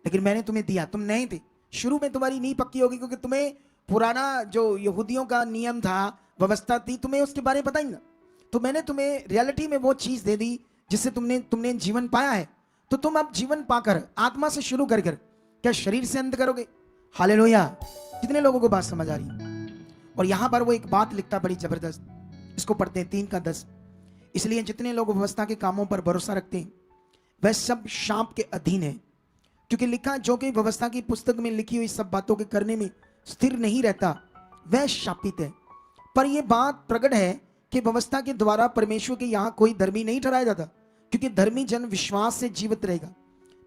लेकिन मैंने तुम्हें दिया। तुम नहीं थे, शुरू में तुम्हारी नींव पक्की होगी, क्योंकि तुम्हें पुराना जो यहूदियों का नियम था, व्यवस्था थी, तुम्हें उसके बारे में पता ही ना। तो मैंने तुम्हें रियलिटी में वो चीज दे दी जिससे तुमने जीवन पाया है। तो तुम अब जीवन पाकर आत्मा से शुरू कर क्या शरीर से अंत करोगे? हालेलुया। कितने लोगों को बात समझ आ रही है? और यहां पर वो एक बात लिखता बड़ी जबरदस्त, इसको पढ़ते हैं 3:10। इसलिए जितने लोग व्यवस्था के कामों पर भरोसा रखते हैं वह सब शाप के अधीन है, क्योंकि लिखा, जो कि व्यवस्था की पुस्तक में लिखी हुई सब बातों के करने में स्थिर नहीं रहता वह शापित है। पर यह बात प्रकट है कि व्यवस्था के द्वारा परमेश्वर के यहां कोई धर्मी नहीं ठहराया जाता, क्योंकि धर्मी जन विश्वास से जीवित रहेगा,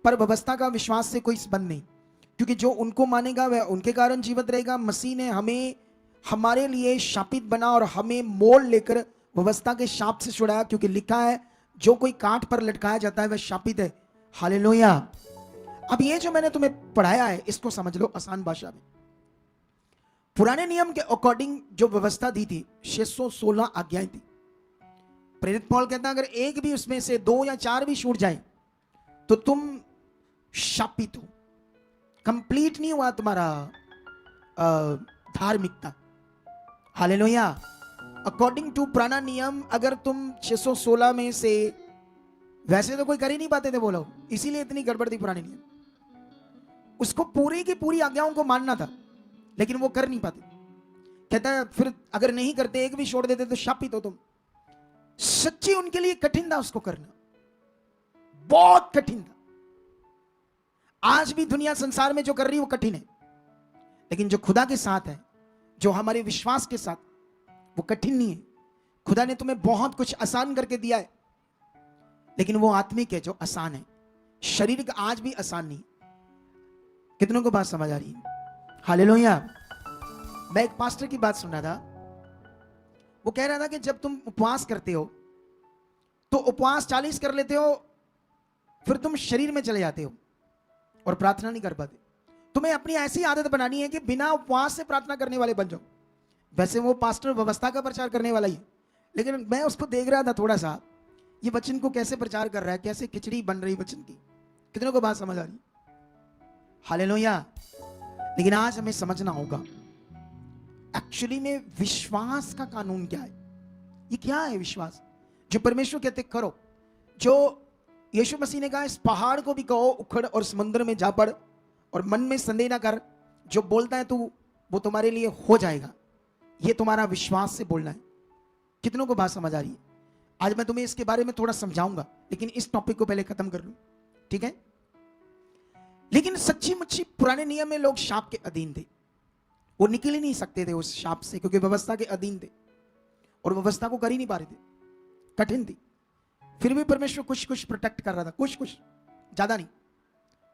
पर व्यवस्था का विश्वास से कोई संबंध नहीं, क्योंकि जो उनको मानेगा वह उनके कारण जीवित रहेगा। मसीह ने हमें हमारे लिए शापित बना और हमें मोल लेकर व्यवस्था के शाप से छुड़ाया, क्योंकि लिखा है, जो कोई कांट पर लटकाया जाता है वह शापित है। हालेलुया। अब ये जो मैंने तुम्हें पढ़ाया है इसको समझ लो आसान भाषा में। पुराने नियम के अकॉर्डिंग जो व्यवस्था दी थी, 616 आज्ञाएं थी। प्रेरित पौल कहता है, अगर एक भी उसमें से 2 या 4 भी छूट जाए तो तुम शापित हो, कंप्लीट नहीं हुआ तुम्हारा धार्मिकता। हालेलुया। अकॉर्डिंग टू पुराना नियम, अगर तुम 616 में से, वैसे तो कोई कर ही नहीं पाते थे वो लोग, इसीलिए इतनी गड़बड़ थी पुराने नियम। उसको पूरी की पूरी आज्ञाओं को मानना था, लेकिन वो कर नहीं पाते। कहता है फिर अगर नहीं करते, एक भी छोड़ देते तो शापित हो तुम। सच्ची उनके लिए कठिन था उसको करना, बहुत कठिन था। आज भी दुनिया संसार में जो कर रही है वो कठिन है, लेकिन जो खुदा के साथ है, जो हमारे विश्वास के साथ, वो कठिन नहीं है। खुदा ने तुम्हें बहुत कुछ आसान करके दिया है, लेकिन वो आत्मिक है जो आसान है। शरीर का आज भी आसान नहीं। कितनों को बात समझ आ रही है? हालेलुया। मैं एक पास्टर की बात सुन रहा था, वो कह रहा था कि जब तुम उपवास करते हो तो उपवास 40 कर लेते हो, फिर तुम शरीर में चले जाते हो और प्रार्थना नहीं कर पाते। तुम्हें अपनी ऐसी आदत बनानी है कि बिना उपवास से प्रार्थना करने वाले बन जाओ। वैसे वो पास्टर व्यवस्था का प्रचार करने वाला ही, लेकिन मैं उसको देख रहा था थोड़ा सा, ये वचन को कैसे प्रचार कर रहा है, कैसे खिचड़ी बन रही वचन की। कितनों को बात समझ आ रही? हालेलुया। लेकिन आज हमें समझना होगा एक्चुअली में विश्वास का कानून क्या है। ये क्या है विश्वास? जो परमेश्वर कहते करो, जो यीशु मसीह ने कहा, इस पहाड़ को भी कहो उखड़ और समुद्र में जा पड़, और मन में संदेह ना कर, जो बोलता है तू वो तुम्हारे लिए हो जाएगा। ये तुम्हारा विश्वास से बोलना है। कितनों को बात समझ आ रही है? आज मैं तुम्हें इसके बारे में थोड़ा समझाऊंगा, लेकिन इस टॉपिक को पहले खत्म कर लूं, ठीक है? लेकिन सच्ची मुच्ची पुराने नियम में लोग शाप के अधीन थे, वो निकल ही नहीं सकते थे उस शाप से, क्योंकि व्यवस्था के अधीन थे और व्यवस्था को कर ही नहीं पा रहे थे, कठिन थी। फिर भी परमेश्वर कुछ कुछ प्रोटेक्ट कर रहा था, कुछ कुछ, ज्यादा नहीं।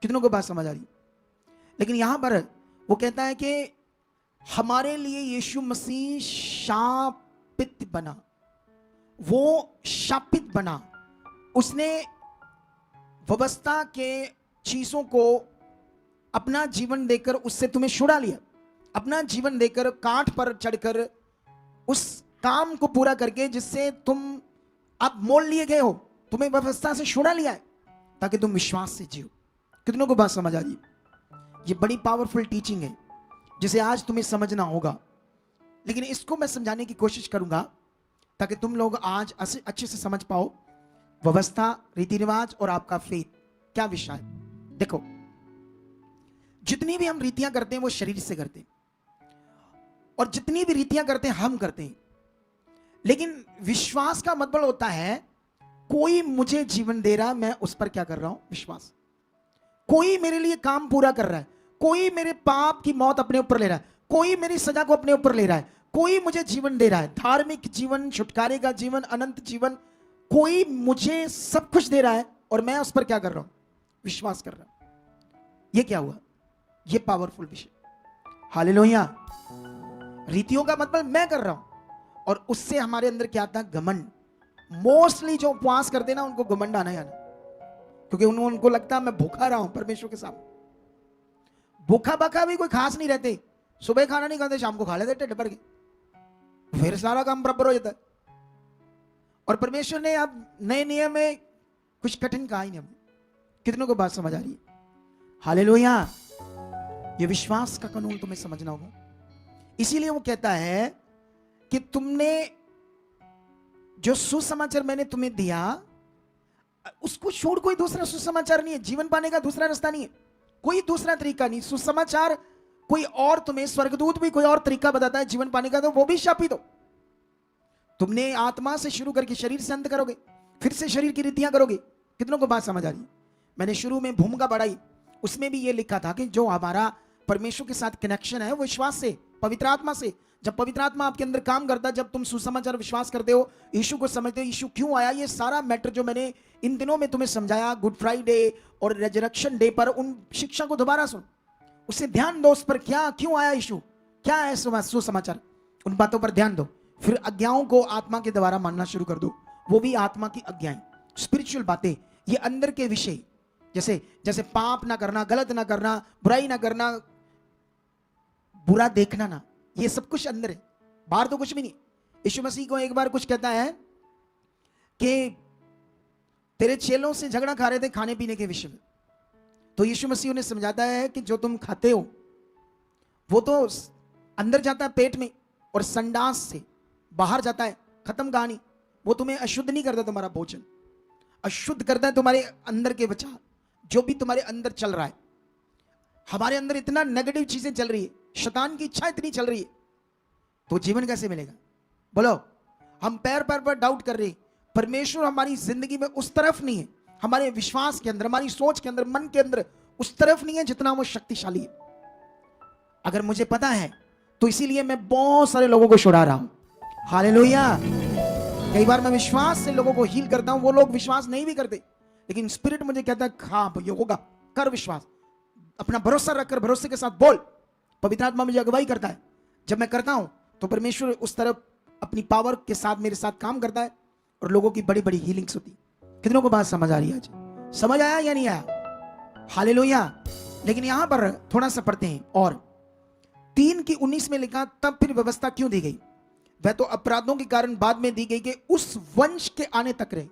कितनों को बात समझ आ रही? लेकिन यहां पर वो कहता है कि हमारे लिए यीशु मसीह शापित बना, वो शापित बना। उसने व्यवस्था के चीजों को अपना जीवन देकर उससे तुम्हें छुड़ा लिया, अपना जीवन देकर कांठ पर चढ़कर उस काम को पूरा करके जिससे तुम अब मोल लिए गए हो, तुम्हें व्यवस्था से छुड़ा लिया है ताकि तुम विश्वास से जियो। कितनों को बात समझ आ रही है? ये बड़ी पावरफुल टीचिंग है जिसे आज तुम्हें समझना होगा, लेकिन इसको मैं समझाने की कोशिश करूंगा ताकि तुम लोग आज अच्छे से समझ पाओ व्यवस्था, रीति रिवाज और आपका फेथ क्या विषय है। देखो, जितनी भी हम रीतियां करते हैं वो शरीर से करते हैं, और जितनी भी रीतियां करते हैं हम करते हैं, लेकिन विश्वास का मतलब होता है कोई मुझे जीवन दे रहा है, मैं उस पर क्या कर रहा हूं? विश्वास। कोई मेरे लिए काम पूरा कर रहा है, कोई मेरे पाप की मौत अपने ऊपर ले रहा है, कोई मेरी सजा को अपने ऊपर ले रहा है, कोई मुझे जीवन दे रहा है, धार्मिक जीवन, छुटकारे का जीवन, अनंत जीवन, कोई मुझे सब कुछ दे रहा है और मैं उस पर क्या कर रहा हूं? विश्वास कर रहा हूं। ये क्या हुआ? ये पावरफुल विषय। हालेलुया। रीतियों का मतलब मैं कर रहा हूं और उससे हमारे अंदर क्या आता है? घमंड। मोस्टली जो उपवास करते ना उनको घमंड आना ही आना, क्योंकि उनको लगता है मैं भूखा रहा हूं परमेश्वर के सामने। भूखा बखा भी कोई खास नहीं रहते, सुबह खाना नहीं खाते, शाम को खा लेते ढिड भर के, फिर सारा काम बराबर हो जाता है। और परमेश्वर ने अब नए नियम में कुछ कठिन कहा ही नहीं हमें। कितनों को बात समझ आ रही है? हालेलुया। ये विश्वास का कानून तुम्हें समझना होगा। इसीलिए वो कहता है कि तुमने जो सुसमाचार मैंने तुम्हें दिया उसको छोड़ कोई दूसरा सुसमाचार नहीं है। जीवन पाने का दूसरा रास्ता नहीं है, कोई दूसरा तरीका नहीं। सुसमाचार कोई और, तुम्हें स्वर्गदूत भी कोई और तरीका बताता है जीवन पाने का, तो वो भी शापित हो। तुमने आत्मा से शुरू करके शरीर से अंत करोगे, फिर से शरीर की रीतियां करोगे। कितनों को बात समझ आ रही? मैंने शुरू में भूमिका बढ़ाई, उसमें भी ये लिखा था कि जो हमारा परमेश्वर के साथ कनेक्शन है वो विश्वास से, पवित्र आत्मा से। जब पवित्र आत्मा आपके अंदर काम करता है, जब तुम सुसमाचार विश्वास करते हो, यीशु को समझते हो, यीशु क्यों आया, ये सारा मैटर जो मैंने इन दिनों में तुम्हें समझाया, गुड फ्राइडे और रेजरेक्शन डे पर, उन शिक्षा को दोबारा सुन, उससे ध्यान दो, उस पर क्या, क्यों आया यीशु, क्या है सुसमाचार, उन बातों पर ध्यान दो। फिर आज्ञाओं को आत्मा के द्वारा मानना शुरू कर दो, वो भी आत्मा की आज्ञाएं, स्पिरिचुअल बातें, ये अंदर के विषय, जैसे जैसे पाप ना करना, गलत ना करना, बुराई ना करना, बुरा देखना ना, ये सब कुछ अंदर है, बाहर तो कुछ भी नहीं। यीशु मसीह को एक बार कुछ कहता है कि तेरे चेलों से झगड़ा खा रहे थे खाने पीने के विषय में, तो यीशु मसीह उन्हें समझाता है कि जो तुम खाते हो वो तो अंदर जाता है पेट में और संडास से बाहर जाता है, खत्म कहानी। वो तुम्हें अशुद्ध नहीं करता, तुम्हारा भोजन अशुद्ध करता है तुम्हारे अंदर के विचार, जो भी तुम्हारे अंदर चल रहा है। हमारे अंदर इतना नेगेटिव चीजें चल रही है, शैतान की इच्छा इतनी चल रही है, तो जीवन कैसे मिलेगा? बोलो। हम पैर पैर पर डाउट कर रहे हैं। परमेश्वर हमारी जिंदगी में उस तरफ नहीं है, हमारे विश्वास के अंदर, हमारी सोच के अंदर, मन के अंदर उस तरफ नहीं है जितना वो शक्तिशाली है। अगर मुझे पता है तो इसीलिए मैं बहुत सारे लोगों को छुड़ा रहा हूं। हालेलुया। कई बार मैं विश्वास से लोगों को हील करता हूं, वो लोग विश्वास नहीं भी करते, लेकिन स्पिरिट मुझे कहता है हाँ ये होगा, कर विश्वास, अपना भरोसा रखकर भरोसे के साथ बोल। पवित्र आत्मा मुझे अगुवाई करता है, जब मैं करता हूं तो परमेश्वर उस तरफ अपनी पावर के साथ मेरे साथ काम करता है और लोगों की बड़ी बड़ी हीलिंग्स होती। कितनों को बात समझ आ रही है? आज समझ आया या नहीं आया? हालेलुया। लेकिन यहां पर थोड़ा सा पढ़ते हैं, और 3:19 में लिखा, तब फिर व्यवस्था क्यों दी गई? वह तो अपराधों के कारण बाद में दी गई कि उस वंश के आने तक रहे।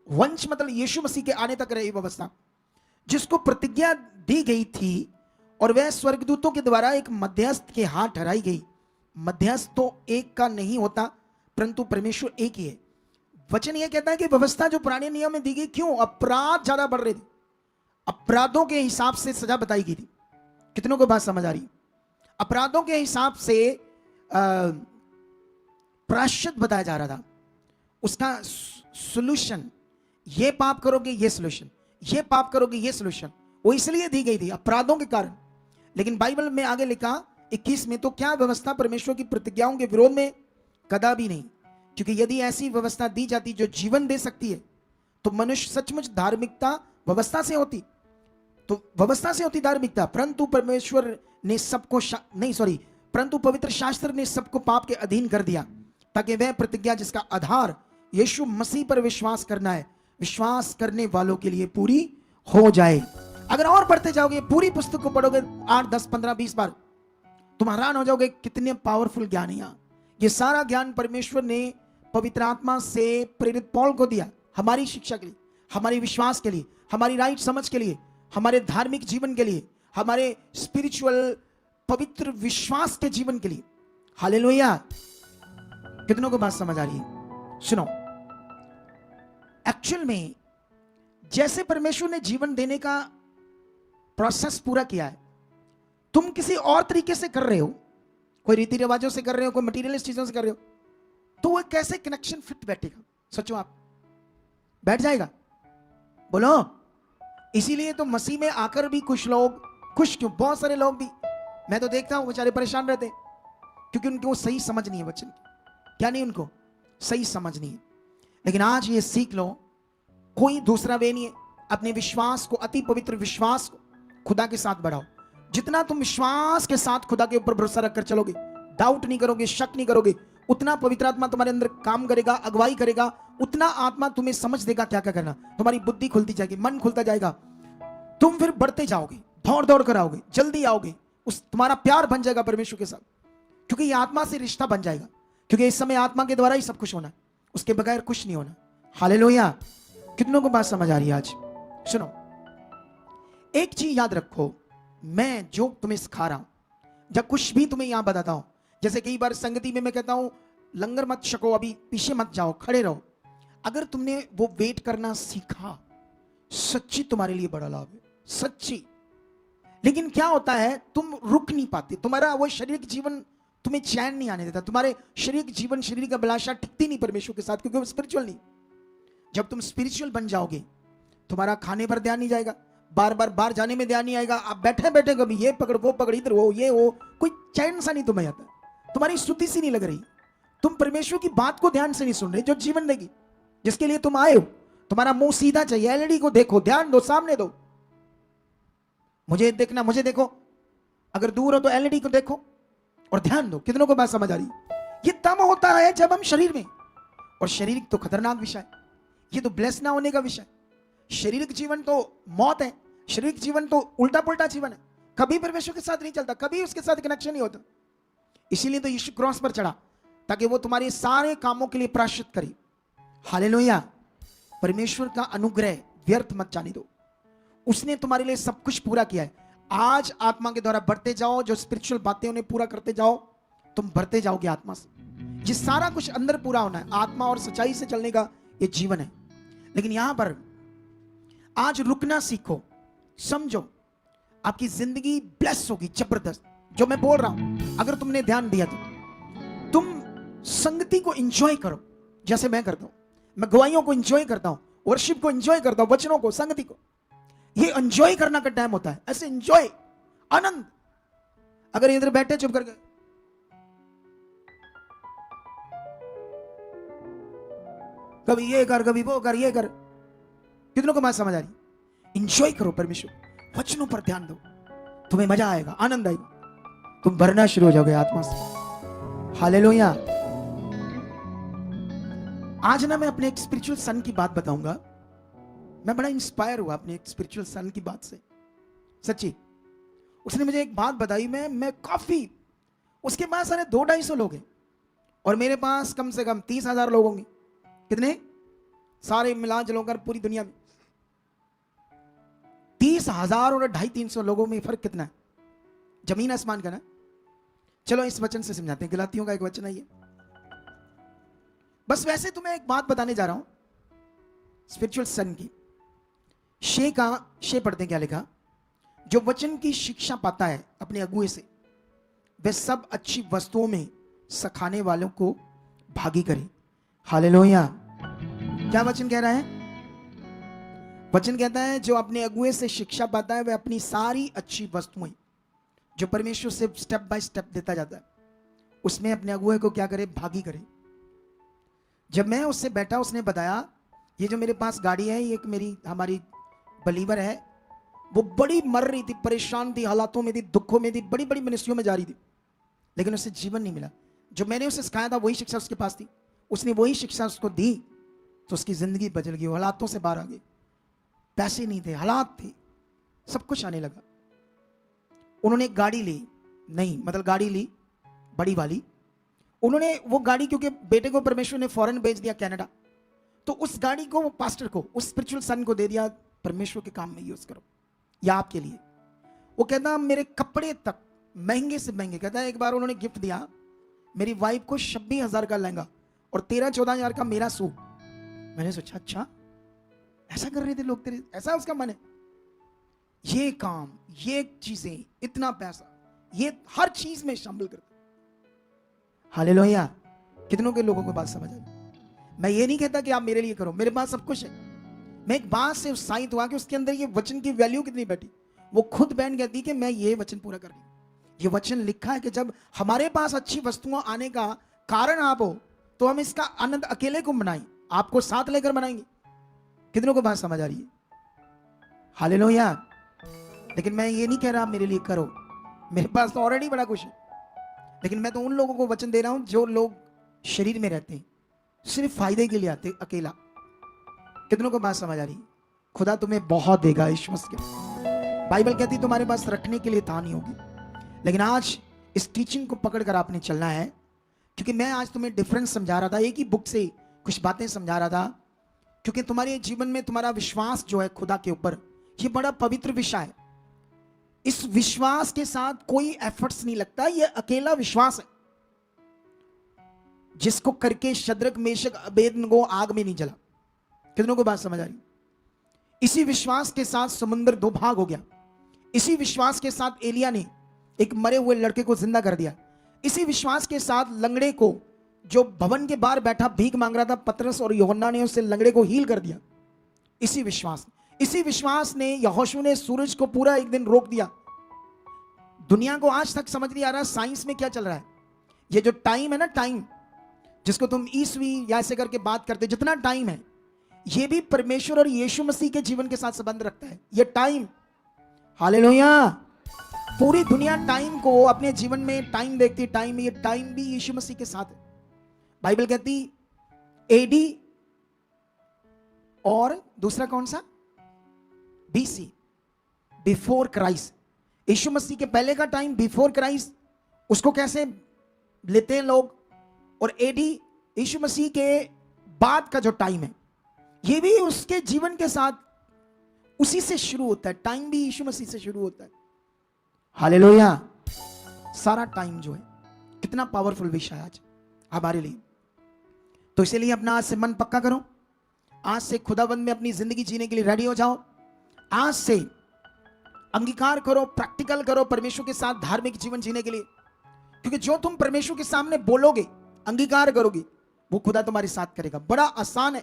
वंश मतलब यीशु मसीह के आने तक रहे व्यवस्था, जिसको प्रतिज्ञा दी गई थी, और वह स्वर्गदूतों के द्वारा एक मध्यस्थ के हाथ ठहराई गई। मध्यस्थ तो एक का नहीं होता, परंतु परमेश्वर एक ही है। वचन यह कहता है कि व्यवस्था जो पुराने नियम में दी गई, क्यों? अपराध ज्यादा बढ़ रहे थे, अपराधों के हिसाब से सजा बताई गई थी। कितनों को बात समझ आ रही? अपराधों के हिसाब से प्रायश्चित बताया जा रहा था, उसका सोल्यूशन, ये पाप करोगे ये सोल्यूशन, ये पाप करोगे ये सोल्यूशन। वो इसलिए दी गई थी अपराधों के कारण। लेकिन बाइबल में आगे लिखा 21 में, तो क्या व्यवस्था परमेश्वर की प्रतिज्ञाओं के विरोध में? कदापि नहीं, क्योंकि यदि ऐसी व्यवस्था दी जाती जो जीवन दे सकती है तो मनुष्य सचमुच धार्मिकता व्यवस्था से होती, तो व्यवस्था से होती धार्मिकता। परंतु परमेश्वर ने सबको परंतु पवित्र शास्त्र ने सबको पाप के अधीन कर दिया, ताकि वह प्रतिज्ञा जिसका आधार यीशु मसीह पर विश्वास करना है, विश्वास करने वालों के लिए पूरी हो जाए। अगर और पढ़ते जाओगे, पूरी पुस्तक को पढ़ोगे 8, 10, 15, 20 बार, तुम हैरान हो जाओगे कितने पावरफुल ज्ञान है। ये सारा ज्ञान परमेश्वर ने पवित्र आत्मा से प्रेरित पौल को दिया, हमारी शिक्षा के लिए, हमारे विश्वास के लिए, हमारी राइट समझ के लिए, हमारे धार्मिक जीवन के लिए, हमारे स्पिरिचुअल पवित्र विश्वास के जीवन के लिए। हालेलुया। कितनों को बात समझ आ रही है? सुनो, एक्चुअल में जैसे परमेश्वर ने जीवन देने का प्रोसेस पूरा किया है, तुम किसी और तरीके से कर रहे हो, कोई रीति रिवाजों से कर रहे हो, कोई मटीरियलिस्ट चीजों से कर रहे हो, तो वो कैसे कनेक्शन फिट बैठेगा? सोचो, आप बैठ जाएगा? बोलो। इसीलिए तो मसीह में आकर भी कुछ लोग खुश क्यों? बहुत सारे लोग भी मैं तो देखता हूं बेचारे परेशान रहते हैं, क्योंकि उनको सही समझ नहीं है वचन की। क्या नहीं? उनको सही समझ नहीं है। लेकिन आज ये सीख लो, कोई दूसरा वे नहीं है। अपने विश्वास को, अति पवित्र विश्वास को खुदा के साथ बढ़ाओ। जितना तुम विश्वास के साथ खुदा के ऊपर भरोसा रखकर चलोगे, डाउट नहीं करोगे, शक नहीं करोगे, उतना पवित्र आत्मा तुम्हारे अंदर काम करेगा, अगुवाई करेगा, उतना आत्मा तुम्हें समझ देगा क्या क्या करना। तुम्हारी बुद्धि खुलती जाएगी, मन खुलता जाएगा, तुम फिर बढ़ते जाओगे, दौड़ दौड़ कर आओगे, जल्दी आओगे, उस तुम्हारा प्यार बन जाएगा परमेश्वर के साथ, क्योंकि ये आत्मा से रिश्ता बन जाएगा। क्योंकि इस समय आत्मा के द्वारा ही सब कुछ होना है, उसके बगैर कुछ नहीं होना। हालेलुया। कितनों को बात समझ आ रही है आज? सुनो, एक चीज याद रखो, मैं जो तुम्हें सिखा रहा हूं, जब कुछ भी तुम्हें यहां बताता हूं, जैसे कई बार संगति में मैं कहता हूं लंगर मत छको, अभी पीछे मत जाओ, खड़े रहो। अगर तुमने वो वेट करना सीखा, सच्ची तुम्हारे लिए बड़ा लाभ है, सच्ची। लेकिन क्या होता है, तुम रुक नहीं पाते, तुम्हारा वो शारीरिक जीवन तुम्हें चैन नहीं आने देता, तुम्हारे शारीरिक जीवन, शरीर का अभिलाषा टिकती नहीं परमेश्वर के साथ, क्योंकि वो स्पिरिचुअल नहीं। जब तुम स्पिरिचुअल बन जाओगे, तुम्हारा खाने पर ध्यान नहीं जाएगा, बार बार बाहर जाने में ध्यान नहीं आएगा, आप बैठे बैठे कभी ये पकड़ वो पकड़, इधर वो ये वो, कोई चैन सा नहीं तुम्हें आता, तुम्हारी स्तुति सी नहीं लग रही, तुम परमेश्वर की बात को ध्यान से नहीं सुन रहे जो जीवन देगी, जिसके लिए तुम आए हो। तुम्हारा मुंह सीधा चाहिए, एलईडी को देखो, ध्यान दो, सामने दो, मुझे देखना, मुझे देखो। अगर दूर हो तो एलईडी को देखो और ध्यान दो। कितनों को बात समझ आ रही? ये तब होता है जब हम शरीर में, और शरीर तो खतरनाक विषय, ये तो ब्लेस ना होने का विषय। शारीरिक जीवन तो मौत है, शारीरिक जीवन तो उल्टा पुल्टा जीवन है, कभी परमेश्वर के साथ नहीं चलता, कभी उसके साथ कनेक्शन नहीं होता। इसीलिए तो यीशु क्रॉस पर चढ़ा, ताकि वो तुम्हारे सारे कामों के लिए प्रायश्चित करे। हालेलुया। परमेश्वर का अनुग्रह व्यर्थ मत जाने दो, उसने तुम्हारे लिए सब कुछ पूरा किया है। आज आत्मा के द्वारा बढ़ते जाओ, जो स्पिरिचुअल बातें उन्हें पूरा करते जाओ, तुम बढ़ते जाओगे आत्मा से। ये सारा कुछ अंदर पूरा होना है, आत्मा और सच्चाई से चलने का ये जीवन है। लेकिन यहां पर आज रुकना सीखो, समझो, आपकी जिंदगी ब्लेस होगी जबरदस्त। जो मैं बोल रहा हूं, अगर तुमने ध्यान दिया तो तुम संगति को एंजॉय करो, जैसे मैं करता हूं। मैं गवाहियों को एंजॉय करता हूं, वर्शिप को एंजॉय करता हूं, वचनों को, संगति को। ये एंजॉय करना का टाइम होता है, ऐसे एंजॉय, आनंद। अगर इधर बैठे चुप करके, कभी ये कर, कभी वो कर, ये कर, कितनों को बात समझ आ रही? एंजॉय करो परमेश्वर, वचनों पर ध्यान दो, तुम्हें मजा आएगा, आनंद आएगा, तुम भरना शुरू हो जाओगे आत्मा से। हालेलुया। आज ना मैं अपने एक स्पिरिचुअल सन की बात बताऊंगा। मैं बड़ा इंस्पायर हुआ अपने एक स्पिरिचुअल सन की बात से, सच्ची। उसने मुझे एक बात बताई, मैं काफी, उसके पास सारे 200-250 लोग हैं, और मेरे पास कम से कम 30,000 लोग होंगे। कितने? सारे मिला जुलाकर पूरी दुनिया में 30,000 और 250-300 लोगों में फर्क कितना है? जमीन आसमान का ना। चलो इस वचन से समझाते हैं, गलातियों का एक वचन है ये। बस वैसे तुम्हें एक बात बताने जा रहा हूं स्पिरिचुअल सन की। शे पढ़ते क्या लिखा? जो वचन की शिक्षा पाता है अपने अगुए से, वह सब अच्छी वस्तुओं में सखाने वालों को भागी करे। हालेलुया। क्या वचन कह रहा है? वचन कहता है जो अपने अगुए से शिक्षा पाता है वह अपनी सारी अच्छी वस्तुएं जो परमेश्वर से स्टेप बाय स्टेप देता जाता है उसमें अपने अगुए को क्या करे, भागी करे। जब मैं उससे बैठा उसने बताया ये जो मेरे पास गाड़ी है ये एक मेरी हमारी बलीवर है, वो बड़ी मर रही थी, परेशान थी, हालातों में थी, दुखों में थी, बड़ी बड़ी मिनिस्ट्रियों में जा रही थी, लेकिन उसे जीवन नहीं मिला। जो मैंने उसे सिखाया था वही शिक्षा उसके पास थी, उसने वही शिक्षा उसको दी तो उसकी जिंदगी बदल गई, हालातों से बाहर आ गई। पैसे नहीं थे, हालात थे, सब कुछ आने लगा। उन्होंने एक गाड़ी ली, नहीं मतलब गाड़ी ली बड़ी वाली, उन्होंने वो गाड़ी क्योंकि बेटे को परमेश्वर ने फॉरेन भेज दिया कनाडा, तो उस गाड़ी को वो पास्टर को, उस स्पिरिचुअल सन को दे दिया, परमेश्वर के काम में यूज करो या आपके लिए। वो कहता मेरे कपड़े तक महंगे से महंगे, कहता है एक बार उन्होंने गिफ्ट दिया मेरी वाइफ को 26,000 का लहंगा और 13-14,000 का मेरा सूट। मैंने सोचा अच्छा ऐसा कर रहे थे लोग, तेरे ऐसा उसका मन है, ये काम, ये चीजें, इतना पैसा, ये हर चीज में शामिल करते। हालेलुया। कितनों के लोगों को बात समझ आई? मैं ये नहीं कहता कि आप मेरे लिए करो, मेरे पास सब कुछ है। मैं एक बात से उत्साहित हुआ कि उसके अंदर ये वचन की वैल्यू कितनी बैठी। वो खुद बहन कहती कि मैं ये वचन पूरा कर रही हूं। ये वचन लिखा है कि जब हमारे पास अच्छी वस्तुएं आने का कारण आप हो तो हम इसका आनंद अकेले को मनाएं, आपको साथ लेकर मनाएंगे। कितनों को बात समझ आ रही है? हालेलुया। लेकिन मैं ये नहीं कह रहा आप मेरे लिए करो, मेरे पास तो ऑलरेडी बड़ा कुछ है, लेकिन मैं तो उन लोगों को वचन दे रहा हूं जो लोग शरीर में रहते हैं, सिर्फ फायदे के लिए आते अकेला। कितनों को बात समझ आ रही? खुदा तुम्हें बहुत देगा यीशु मसीह के। बाइबल कहती है तुम्हारे पास रखने के लिए था नहीं होगी, लेकिन आज इस टीचिंग को पकड़कर आपने चलना है, क्योंकि मैं आज तुम्हें डिफरेंस समझा रहा था, एक ही बुक से कुछ बातें समझा रहा था, क्योंकि तुम्हारे जीवन में तुम्हारा विश्वास जो है खुदा के ऊपर, ये बड़ा पवित्र विषय है। इस विश्वास के साथ कोई एफर्ट्स नहीं लगता, ये अकेला विश्वास है जिसको करके शद्रक मेशक अबेदनगो आग में नहीं जला। कितनों को बात समझ आ रही? इसी विश्वास के साथ समुद्र दो भाग हो गया, इसी विश्वास के साथ एलिया ने एक मरे हुए लड़के को जिंदा कर दिया, इसी विश्वास के साथ लंगड़े को जो भवन के बाहर बैठा भीख मांग रहा था, पतरस और यूहन्ना ने उससे लंगड़े को हील कर दिया। इसी विश्वास ने यहोशू ने सूरज को पूरा एक दिन रोक दिया। दुनिया को आज तक समझ नहीं आ रहा साइंस में क्या चल रहा है। ये जो टाइम है ना, टाइम जिसको तुम ईसवी या ऐसे करके बात करते, जितना टाइम है ये भी परमेश्वर और यीशु मसीह के जीवन के साथ संबंध रखता है। ये टाइम, हालेलुया, पूरी दुनिया टाइम को अपने जीवन में टाइम देखती, टाइम, ये टाइम भी यीशु मसीह के साथ है। बाइबल कहती एडी और दूसरा कौन सा, बीसी, बिफोर क्राइस्ट। यीशु मसीह के पहले का टाइम बिफोर क्राइस्ट, उसको कैसे लेते हैं लोग, और एडी यीशु मसीह के बाद का जो टाइम है ये भी उसके जीवन के साथ उसी से शुरू होता है। टाइम भी यीशु मसीह से शुरू होता है। हालेलुया। सारा टाइम जो है कितना पावरफुल विषय है आज हमारे लिए। तो इसलिए अपना आज से मन पक्का करो, आज से खुदाबंद में अपनी जिंदगी जीने के लिए रेडी हो जाओ। आज से अंगीकार करो, प्रैक्टिकल करो परमेश्वर के साथ धार्मिक जीवन जीने के लिए, क्योंकि जो तुम परमेश्वर के सामने बोलोगे, अंगीकार करोगे, वो खुदा तुम्हारे साथ करेगा। बड़ा आसान है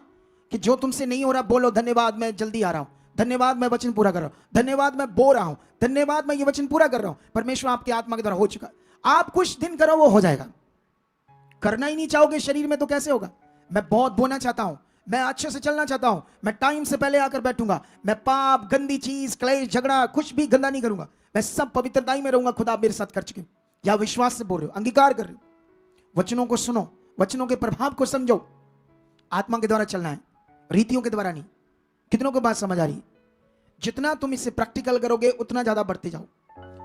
कि जो तुमसे नहीं हो रहा बोलो धन्यवाद मैं जल्दी आ रहा हूं, धन्यवाद मैं वचन पूरा कर रहा हूं, धन्यवाद मैं बो रहा हूं, धन्यवाद मैं ये वचन पूरा कर रहा हूं, परमेश्वर आपके आत्मा के द्वारा हो चुका। आप कुछ दिन करो वो हो जाएगा। करना ही नहीं चाहोगे शरीर में तो कैसे होगा? मैं बहुत बोना चाहता हूं, मैं अच्छे से चलना चाहता हूं, मैं टाइम से पहले आकर बैठूंगा, मैं पाप, गंदी चीज, क्लेश, झगड़ा कुछ भी गंदा नहीं करूंगा, मैं सब पवित्रताई में रहूंगा, खुदा मेरे साथ कर चुके। या विश्वास से बोल रहे हो, अंगीकार कर रहे हो, वचनों को सुनो, वचनों के प्रभाव को समझो। आत्मा के द्वारा चलना है, रीतियों के द्वारा नहीं। कितनों को बात समझ आ रही? जितना तुम इसे प्रैक्टिकल करोगे उतना ज्यादा बढ़ते जाओ,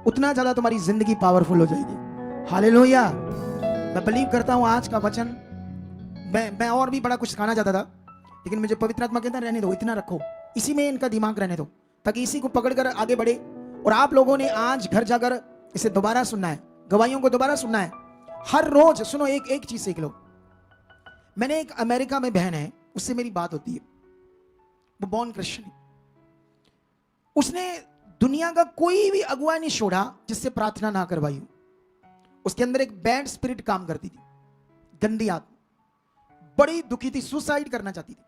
उतना ज्यादा तुम्हारी जिंदगी पावरफुल हो जाएगी। हालेलुया। मैं बिलीव करता हूं आज का वचन, मैं और भी बड़ा कुछ सिखाना चाहता था, लेकिन मुझे पवित्र आत्मा कहता रहने दो, इतना रखो, इसी में इनका दिमाग रहने दो, ताकि इसी को पकड़कर आगे बढ़े। और आप लोगों ने आज घर जाकर इसे दोबारा सुनना है, गवाहियों को दोबारा सुनना है, हर रोज सुनो। एक चीज सीख लो। मैंने एक अमेरिका में बहन है, उससे मेरी बात होती है, वो बॉर्न क्रिश्चियन है। उसने दुनिया का कोई भी अगुवा नहीं छोड़ा जिससे प्रार्थना ना करवाई हो। उसके अंदर एक बैड स्पिरिट काम करती थी, गंदी आत्मा, बड़ी दुखी थी, सुसाइड करना चाहती थी।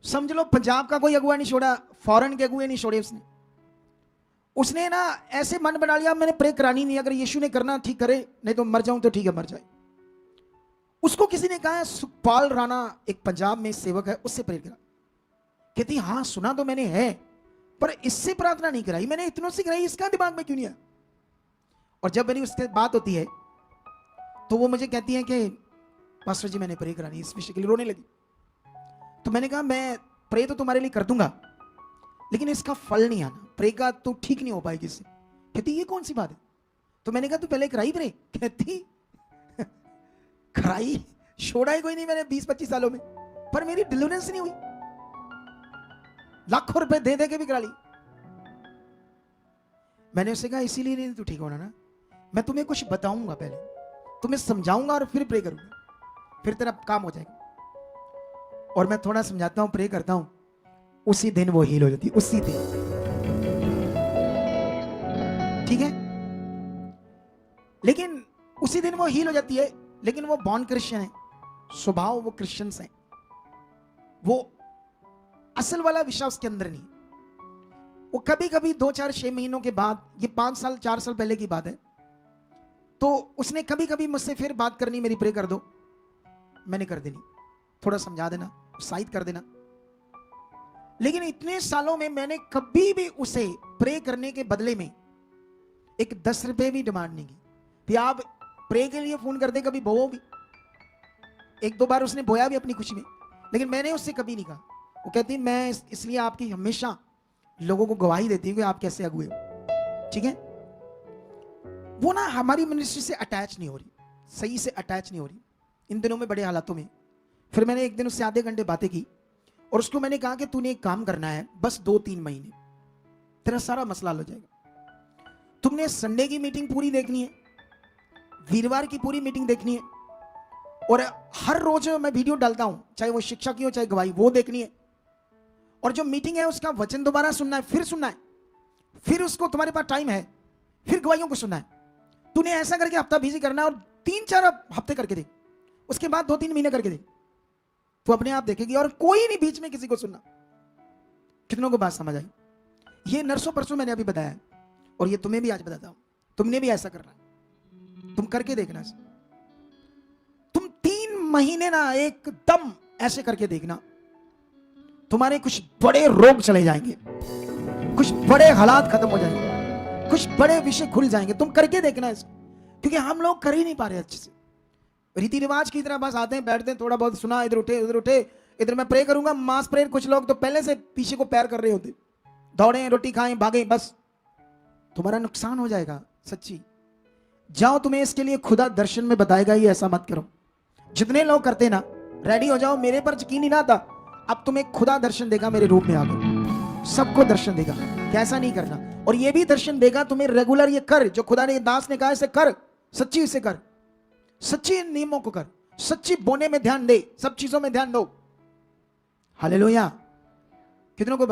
समझ लो पंजाब का कोई अगुआ नहीं छोड़ा, फॉरेन के अगुए नहीं छोड़े उसने। उसने ना ऐसे मन बना लिया मैंने प्रे करानी नहीं, अगर यीशु ने करना ठीक करे, नहीं तो मर जाऊं तो ठीक है मर जाए। उसको किसी ने कहा सुखपाल राणा एक पंजाब में सेवक है, उससे प्रे करा। कहती हाँ सुना तो मैंने है, पर इससे प्रार्थना नहीं कराई, मैंने इतनों से कराई, इसका दिमाग में क्यों नहीं आया। और जब मेरी उससे बात होती है तो वो मुझे कहती है कि पास्टर जी मैंने प्रे करानी, इस विषय के लिए रोने लगी। तो मैंने कहा मैं प्रे तो तुम्हारे लिए कर दूंगा, लेकिन इसका फल नहीं आना, प्रे का तो ठीक नहीं हो पाएगी इससे। कहती ये कौन सी बात है। तो मैंने कहा तू पहले कराई प्रे। कहती कराई छोड़ा ही कोई नहीं मैंने 20-25 सालों में, पर मेरी डिलीवरेंस नहीं हुई, लाखों रुपए दे दे के भी करा ली। मैंने उससे कहा इसीलिए नहीं तू ठीक होना ना, मैं तुम्हें कुछ बताऊंगा, पहले तुम्हें समझाऊंगा और फिर प्रे करूंगा, फिर तेरा काम हो जाएगा। और मैं थोड़ा समझाता हूं, प्रे करता हूं, उसी दिन वो हील हो जाती है, उसी दिन। ठीक है, लेकिन उसी दिन वो हील हो जाती है, लेकिन वो बॉर्न क्रिश्चियन है, स्वभाव वो क्रिश्चियंस हैं, वो असल वाला विश्वास उसके अंदर नहीं। वो कभी कभी 2-4-6 महीनों के बाद, ये 5 साल 4 साल पहले की बात है, तो उसने कभी कभी मुझसे फिर बात करनी, मेरी प्रे कर दो, मैंने कर देनी, थोड़ा समझा देना, उत्साहित कर देना। लेकिन इतने सालों में मैंने कभी भी उसे प्रे करने के बदले में एक 10 रुपए भी डिमांड नहीं की। फिर आप प्रे के लिए फोन करते, कभी बोओ भी, 1-2 बार उसने बोया भी अपनी खुशी में, लेकिन मैंने उससे कभी नहीं कहा। वो कहती मैं इसलिए आपकी हमेशा लोगों को गवाही देती हूँ कि आप कैसे अगुए हो। ठीक है, वो ना हमारी मिनिस्ट्री से अटैच नहीं हो रही, सही से अटैच नहीं हो रही इन दिनों में, बड़े हालातों में। फिर मैंने एक दिन उससे आधे घंटे बातें की और उसको मैंने कहा कि तूने एक काम करना है, बस 2-3 महीने तेरा सारा मसला हल हो जाएगा। तुमने संडे की मीटिंग पूरी देखनी है, वीरवार की पूरी मीटिंग देखनी है, और हर रोज मैं वीडियो डालता हूं, चाहे वो शिक्षा की हो चाहे गवाही, वो देखनी है। और जो मीटिंग है उसका वचन दोबारा सुनना है, फिर सुनना है, फिर उसको तुम्हारे पास टाइम है, फिर गवाहियों को सुनना है। तूने ऐसा करके हफ्ता बिजी करना है और 3-4 हफ्ते करके दे, उसके बाद 2-3 महीने करके दे, तो अपने आप देखेगी। और कोई नहीं बीच में किसी को सुनना। कितनों को बात समझ आई? ये नरसों परसों मैंने अभी बताया है, और ये तुम्हें भी आज बताता हूं, तुमने भी ऐसा करना है, तुम करके देखना। तुम 3 महीने ना एकदम ऐसे करके देखना, तुम्हारे कुछ बड़े रोग चले जाएंगे, कुछ बड़े हालात खत्म हो जाएंगे, कुछ बड़े विषय खुल जाएंगे। तुम करके देखना इसको, क्योंकि हम लोग कर ही नहीं पा रहे अच्छे से, रीति रिवाज की तरह बस आते हैं, बैठते हैं, थोड़ा बहुत सुना, इधर उठे, इधर मैं प्रे करूंगा, मास प्रेयर। कुछ लोग तो पहले से पीछे को पैर कर रहे होते, दौड़े, रोटी खाएं, भागे, बस तुम्हारा नुकसान हो जाएगा। सच्ची जाओ, तुम्हें इसके लिए खुदा दर्शन में बताएगा, ये ऐसा मत करो। जितने लोग करते ना, रेडी हो जाओ, मेरे पर यकीन ही ना था, अब तुम्हें खुदा दर्शन देगा, मेरे रूप में आगे सबको दर्शन देगा, कैसा नहीं करना। और ये भी दर्शन देगा तुम्हें, रेगुलर ये कर, जो खुदा ने दास ने कहा इसे कर, सच्ची इसे कर, सच्ची नियमों को कर, सच्ची बोने में ध्यान दे, सब चीजों में ध्यान दो। हालेलुया। कितनों को